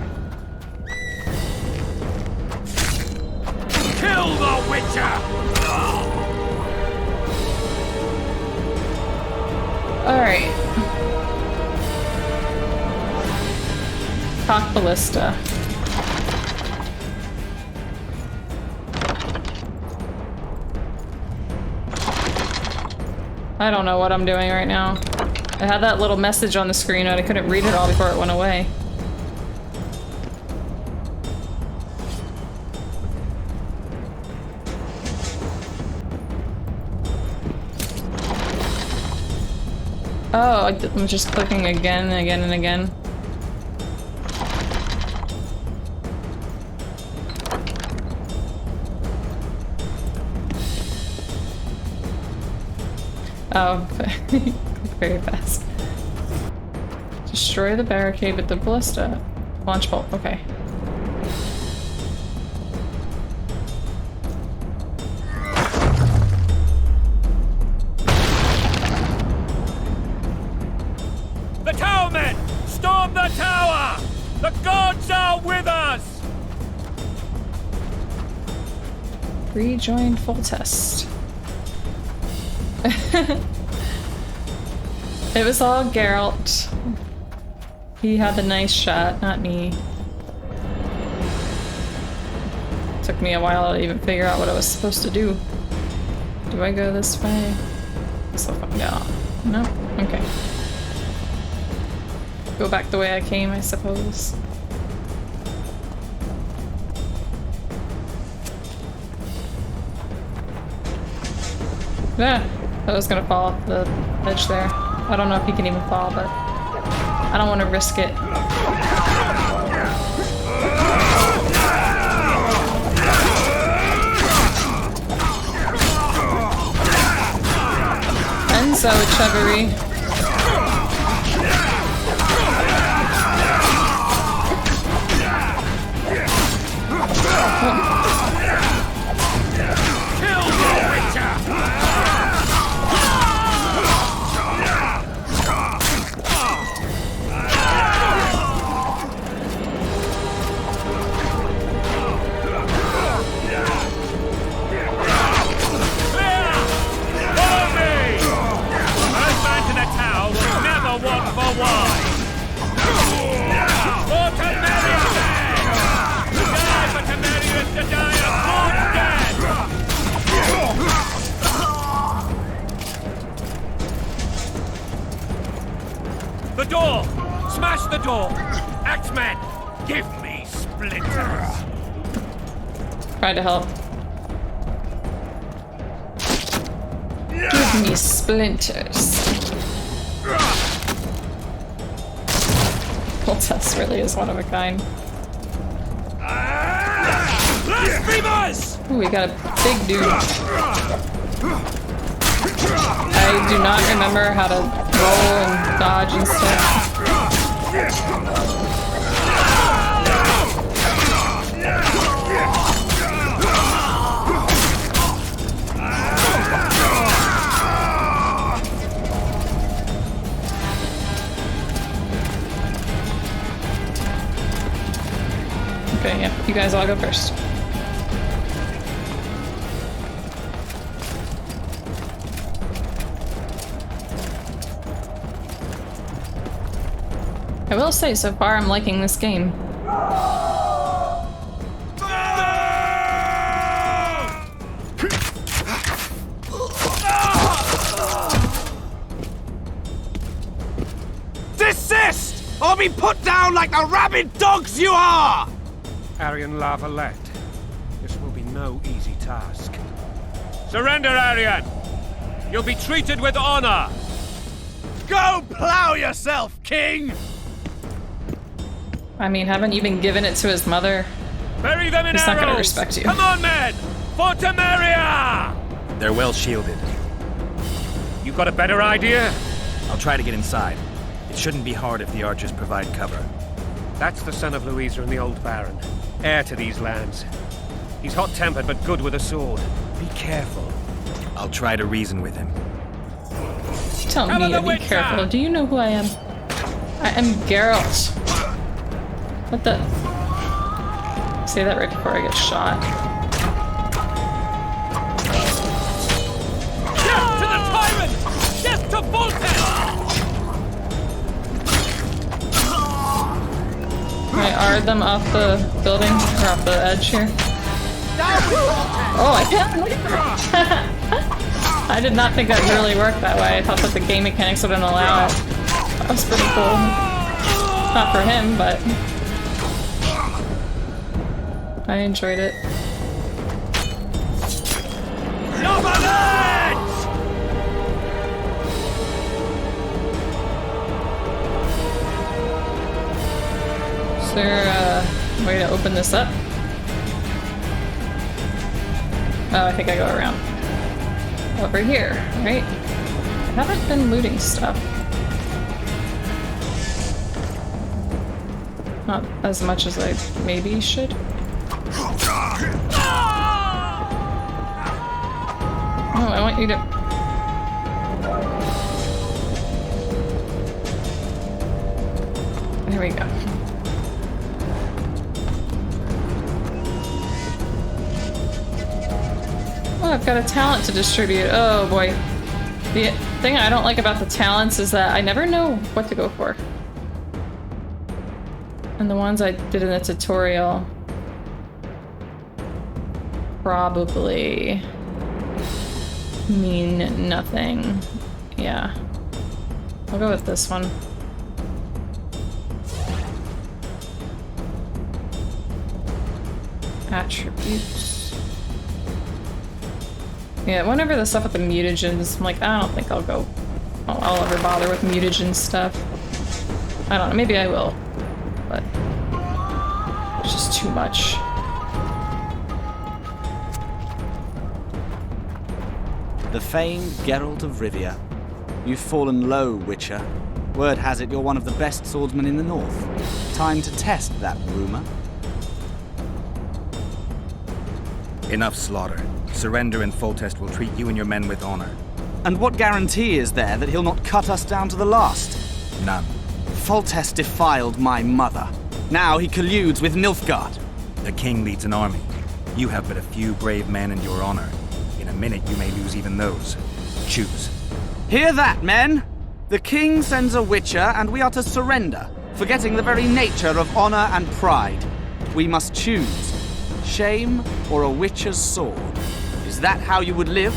Kill the Witcher!
Alright. Cock Ballista. I don't know what I'm doing right now. I had that little message on the screen and I couldn't read it all before it went away. Oh, I'm just clicking again and again and again. Oh, click very fast. Destroy the barricade with the ballista. Launch bolt, okay.
The towermen! Storm the tower! The gods are with us!
Rejoin Foltest. It was all Geralt. He had the nice shot, not me. Took me a while to even figure out what I was supposed to do. Do I go this way? Guess I'll find out. No? Okay. Go back the way I came, I suppose. Yeah, I was gonna fall off the edge there. I don't know if he can even fall, but I don't want to risk it. Enzo Chevery.
The door! Smash the door! Axeman, give me splinters!
Try to help. Give me splinters. Foltest really is one of a kind.
Blasphemers!
Ooh, we got a big dude. I do not remember how to roll and dodge and stuff. Okay, yeah, you guys all go first. I will say, so far I'm liking this game.
Desist, or be put down like the rabid dogs you are!
Arian La Valette, this will be no easy task. Surrender, Arian! You'll be treated with honor!
Go plow yourself, king!
I mean, haven't you been giving it to his mother?
Bury them in
He's
arrows!
not gonna respect you.
Come on, men! For Temeria!
They're well shielded.
You got a better idea?
I'll try to get inside. It shouldn't be hard if the archers provide cover.
That's the son of Louisa and the old Baron, heir to these lands. He's hot-tempered but good with a sword. Be careful.
I'll try to reason with him.
Tell me to be careful. Do you know who I am? I am Geralt. What the? Say that right before I get shot.
Death to the tyrant! Death to Voltaire!
Can I R them off the building? Or off the edge here? Oh, I can't. I did not think that would really work that way. I thought that the game mechanics wouldn't allow it. That was pretty cool. Not for him, but I enjoyed it. Is there a way to open this up? Oh, I think I go around. Over here, right? I haven't been looting stuff. Not as much as I maybe should. Oh, I want you to... There we go. Oh, I've got a talent to distribute. Oh boy. The thing I don't like about the talents is that I never know what to go for. And the ones I did in the tutorial probably mean nothing. Yeah. I'll go with this one. Attributes. Yeah, whenever the stuff with the mutagens, I'm like, I don't think I'll go. I'll ever bother with mutagen stuff. I don't know, maybe I will. But it's just too much.
The famed Geralt of Rivia. You've fallen low, Witcher. Word has it you're one of the best swordsmen in the north. Time to test that rumor.
Enough slaughter. Surrender and Foltest will treat you and your men with honor.
And what guarantee is there that he'll not cut us down to the last?
None.
Foltest defiled my mother. Now he colludes with Nilfgaard.
The king leads an army. You have but a few brave men and your honor. In a minute you may lose even those. Choose.
Hear that, men? The king sends a Witcher and we are to surrender, forgetting the very nature of honor and pride. We must choose. Shame or a Witcher's sword? Is that how you would live?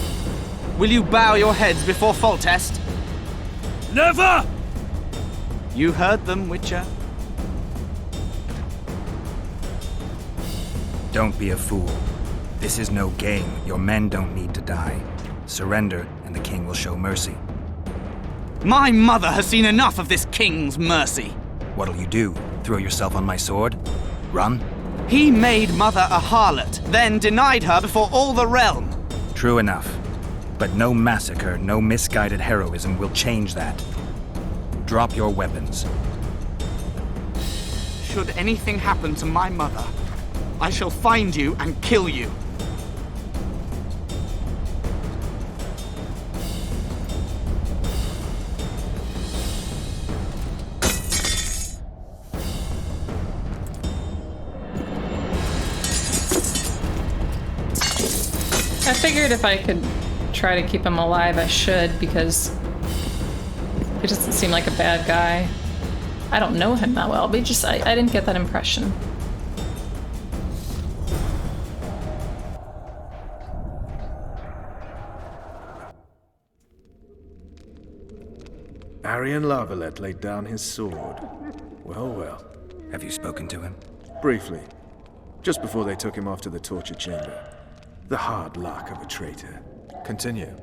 Will you bow your heads before Foltest?
Never!
You heard them, Witcher.
Don't be a fool. This is no game. Your men don't need to die. Surrender, and the king will show mercy.
My mother has seen enough of this king's mercy.
What'll you do? Throw yourself on my sword? Run?
He made mother a harlot, then denied her before all the realm.
True enough. But no massacre, no misguided heroism will change that. Drop your weapons.
Should anything happen to my mother, I shall find you and kill you.
I figured if I could try to keep him alive, I should, because he doesn't seem like a bad guy. I don't know him that well, but I didn't get that impression.
Arian Lavalette laid down his sword. Well, well.
Have you spoken to him?
Briefly. Just before they took him off to the torture chamber. The hard luck of a traitor. Continue.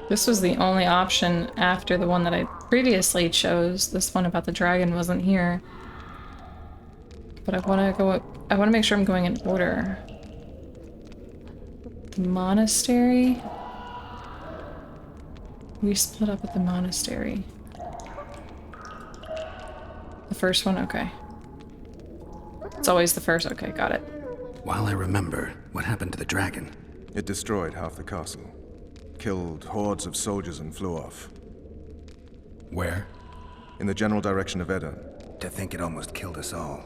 This was the only option after the one that I previously chose. This one about the dragon wasn't here. But I want to make sure I'm going in order. The monastery? We split up at the monastery. The first one? Okay. It's always the first. Okay, got it.
While I remember, what happened to the dragon?
It destroyed half the castle. Killed hordes of soldiers and flew off.
Where?
In the general direction of Edda.
To think it almost killed us all.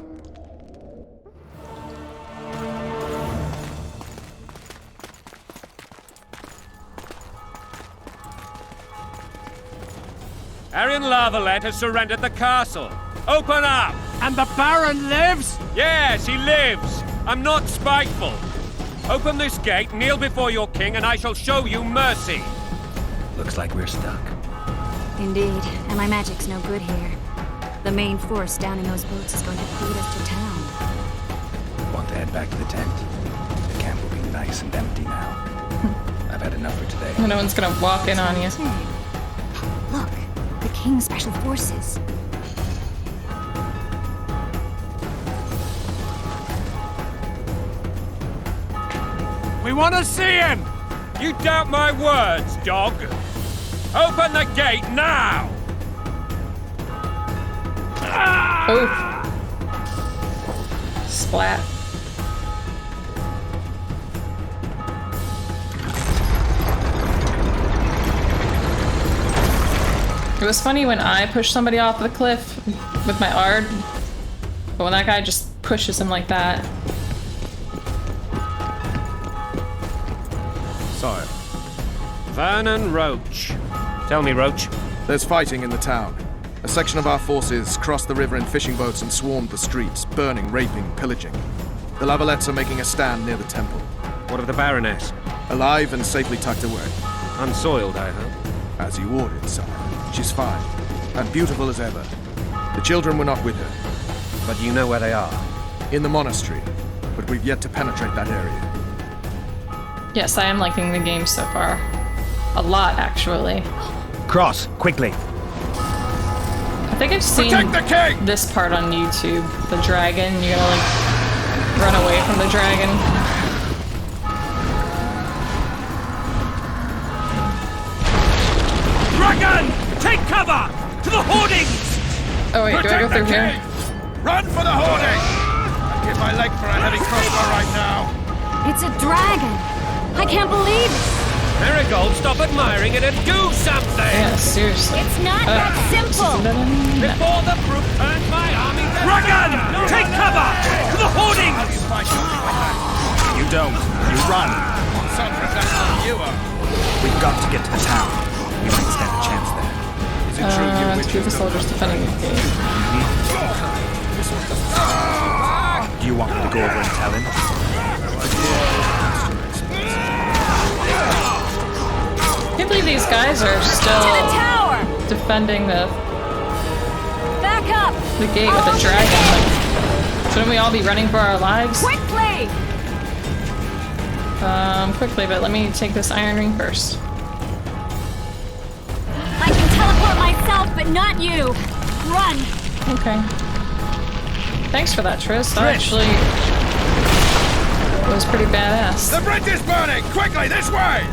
Arian Lavalette has surrendered the castle. Open up!
And the Baron lives?
Yes, he lives. I'm not spiteful. Open this gate, kneel before your king, and I shall show you mercy.
Looks like we're stuck.
Indeed, and my magic's no good here. The main force down in those boats is going to lead us to town.
Want to head back to the tent? The camp will be nice and empty now. I've had enough for today.
No one's gonna walk in on you.
Look, the King's Special Forces.
We want to see him!
You doubt my words, dog? Open the gate now!
Oof. Splat. It was funny when I pushed somebody off the cliff with my Ard, but when that guy just pushes him like that.
Sire.
Vernon Roach. Tell me, Roach.
There's fighting in the town. A section of our forces crossed the river in fishing boats and swarmed the streets, burning, raping, pillaging. The Lavalettes are making a stand near the temple.
What of the Baroness?
Alive and safely tucked away.
Unsoiled, I hope.
As you ordered, sire. She's fine. And beautiful as ever. The children were not with her.
But you know where they are?
In the monastery. But we've yet to penetrate that area.
Yes, I am liking the game so far. A lot, actually.
Cross, quickly!
I think I've seen this part on YouTube. The dragon, you gotta like run away from the dragon.
Dragon! Take cover! To the hoardings!
Oh wait, do I go through here?
Run for the hoarding! I'd give my leg for a heavy crossbow right now.
It's a dragon! I can't believe it!
Marigold, stop admiring it and do something!
Yeah, seriously.
It's not that simple!
Before the brute turns my army...
Dragon! Take cover! To the hoardings!
You don't. You run.
Sounds exactly you are.
We've got to get to the town. We might stand a chance there.
Is it true you
Let's keep the soldiers defending the gate.
Do you want me to go over and tell him?
I can't believe these guys are still
To the tower!
defending the
Back up!
gate with a dragon. Like, shouldn't we all be running for our lives?
Quickly!
Quickly, but let me take this iron ring first.
I can teleport myself, but not you! Run!
Okay. Thanks for that, Triss. That actually was pretty badass.
The bridge is burning! Quickly, this way!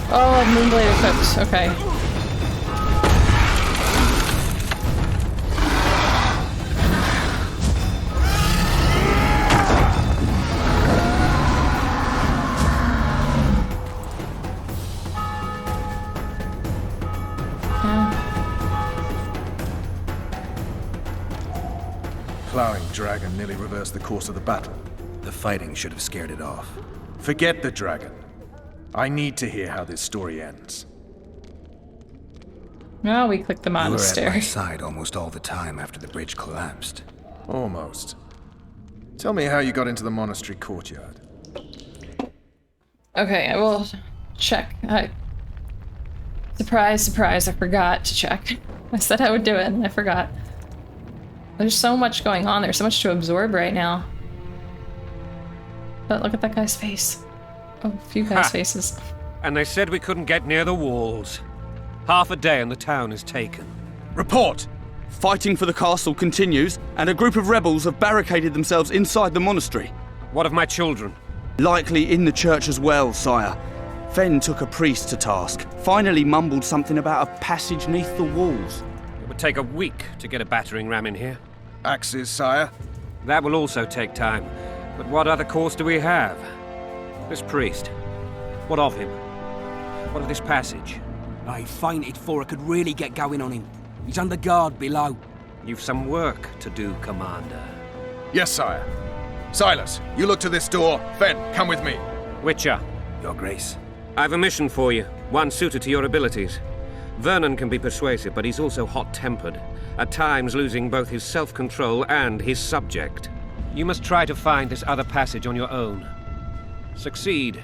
Oh, Moonblade equipped. Okay.
plowing dragon nearly reversed the course of the battle.
The fighting should have scared it off.
Forget the dragon. I need to hear how this story ends.
Oh, we clicked the
You were at my
monastery.
side almost all the time after the bridge collapsed.
Almost. Tell me how you got into the monastery courtyard.
Okay, I will check. Surprise, surprise, I forgot to check. I said I would do it, and I forgot. There's so much going on. There's so much to absorb right now. But look at that guy's face. Oh, a few guys' faces.
And they said we couldn't get near the walls. Half a day and the town is taken.
Report! Fighting for the castle continues, and a group of rebels have barricaded themselves inside the monastery.
What of my children?
Likely in the church as well, sire. Fen took a priest to task, finally mumbled something about a passage neath the walls.
It would take a week to get a battering ram in here.
Axes, sire?
That will also take time. But what other course do we have? This priest. What of him? What of this passage?
I fainted before I could really get going on him. He's under guard below.
You've some work to do, Commander.
Yes, sire. Silas, you look to this door. Fen, come with me.
Witcher.
Your Grace.
I've a mission for you, one suited to your abilities. Vernon can be persuasive, but he's also hot-tempered, at times losing both his self-control and his subject. You must try to find this other passage on your own. Succeed,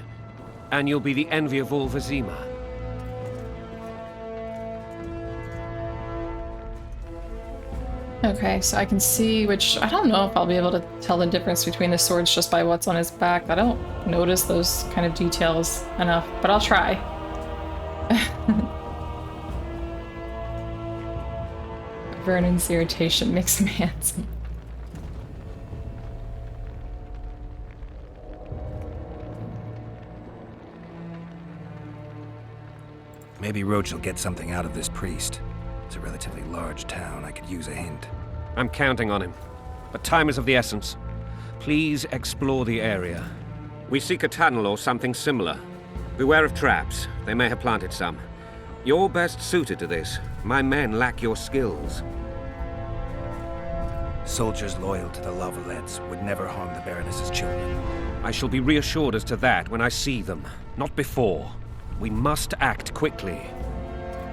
and you'll be the envy of all Vizima.
Okay, so I can see which... I don't know if I'll be able to tell the difference between the swords just by what's on his back. I don't notice those kind of details enough, but I'll try. Vernon's irritation makes him handsome.
Maybe Roach will get something out of this priest. It's a relatively large town. I could use a hint.
I'm counting on him. But time is of the essence. Please explore the area. We seek a tunnel or something similar. Beware of traps. They may have planted some. You're best suited to this. My men lack your skills.
Soldiers loyal to the Lavalettes would never harm the Baroness's children.
I shall be reassured as to that when I see them, not before. We must act quickly.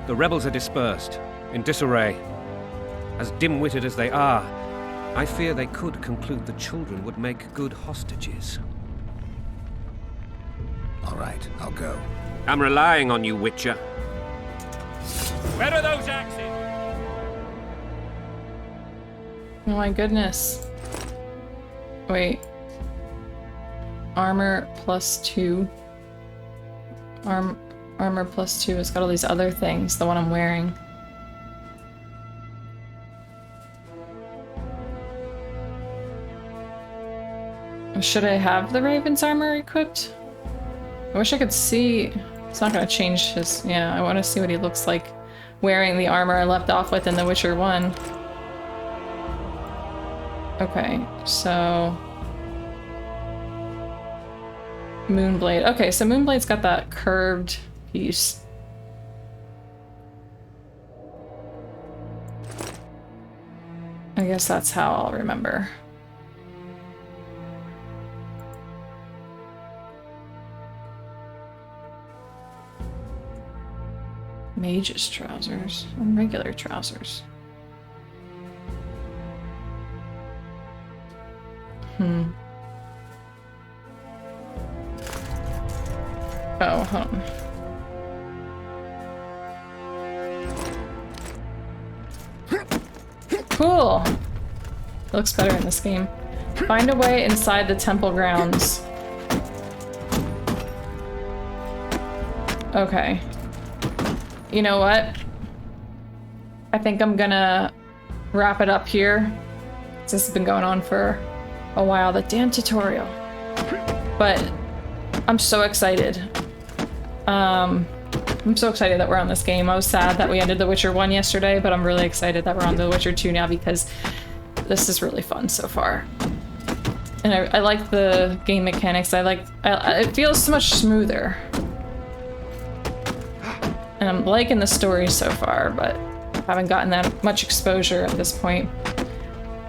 The rebels are dispersed, in disarray. As dim-witted as they are, I fear they could conclude the children would make good hostages.
All right, I'll go.
I'm relying on you, Witcher. Where are those axes?
Oh my goodness. Wait. Armor +2. Armor +2. It's got all these other things. The one I'm wearing. Should I have the Raven's armor equipped? I wish I could see. It's not gonna change his... Yeah, I want to see what he looks like wearing the armor I left off with in The Witcher 1. Okay, so... Moonblade. Okay, so Moonblade's got that curved piece. I guess that's how I'll remember. Mage's trousers and regular trousers. Oh, hold on. Cool! Looks better in this game. Find a way inside the temple grounds. Okay. You know what? I think I'm gonna wrap it up here. This has been going on for a while. The damn tutorial. But I'm so excited. I'm so excited that we're on this game. I was sad that we ended The Witcher 1 yesterday, but I'm really excited that we're on The Witcher 2 now because this is really fun so far. And I like the game mechanics. It feels so much smoother. And I'm liking the story so far, but haven't gotten that much exposure at this point.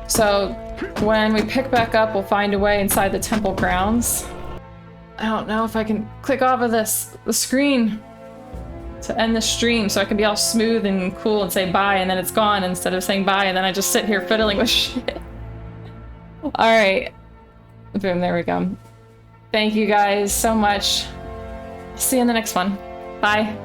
So when we pick back up, we'll find a way inside the temple grounds. I don't know if I can click off of the screen to end the stream so I can be all smooth and cool and say bye and then it's gone instead of saying bye and then I just sit here fiddling with shit. Alright. Boom, there we go. Thank you guys so much. See you in the next one. Bye.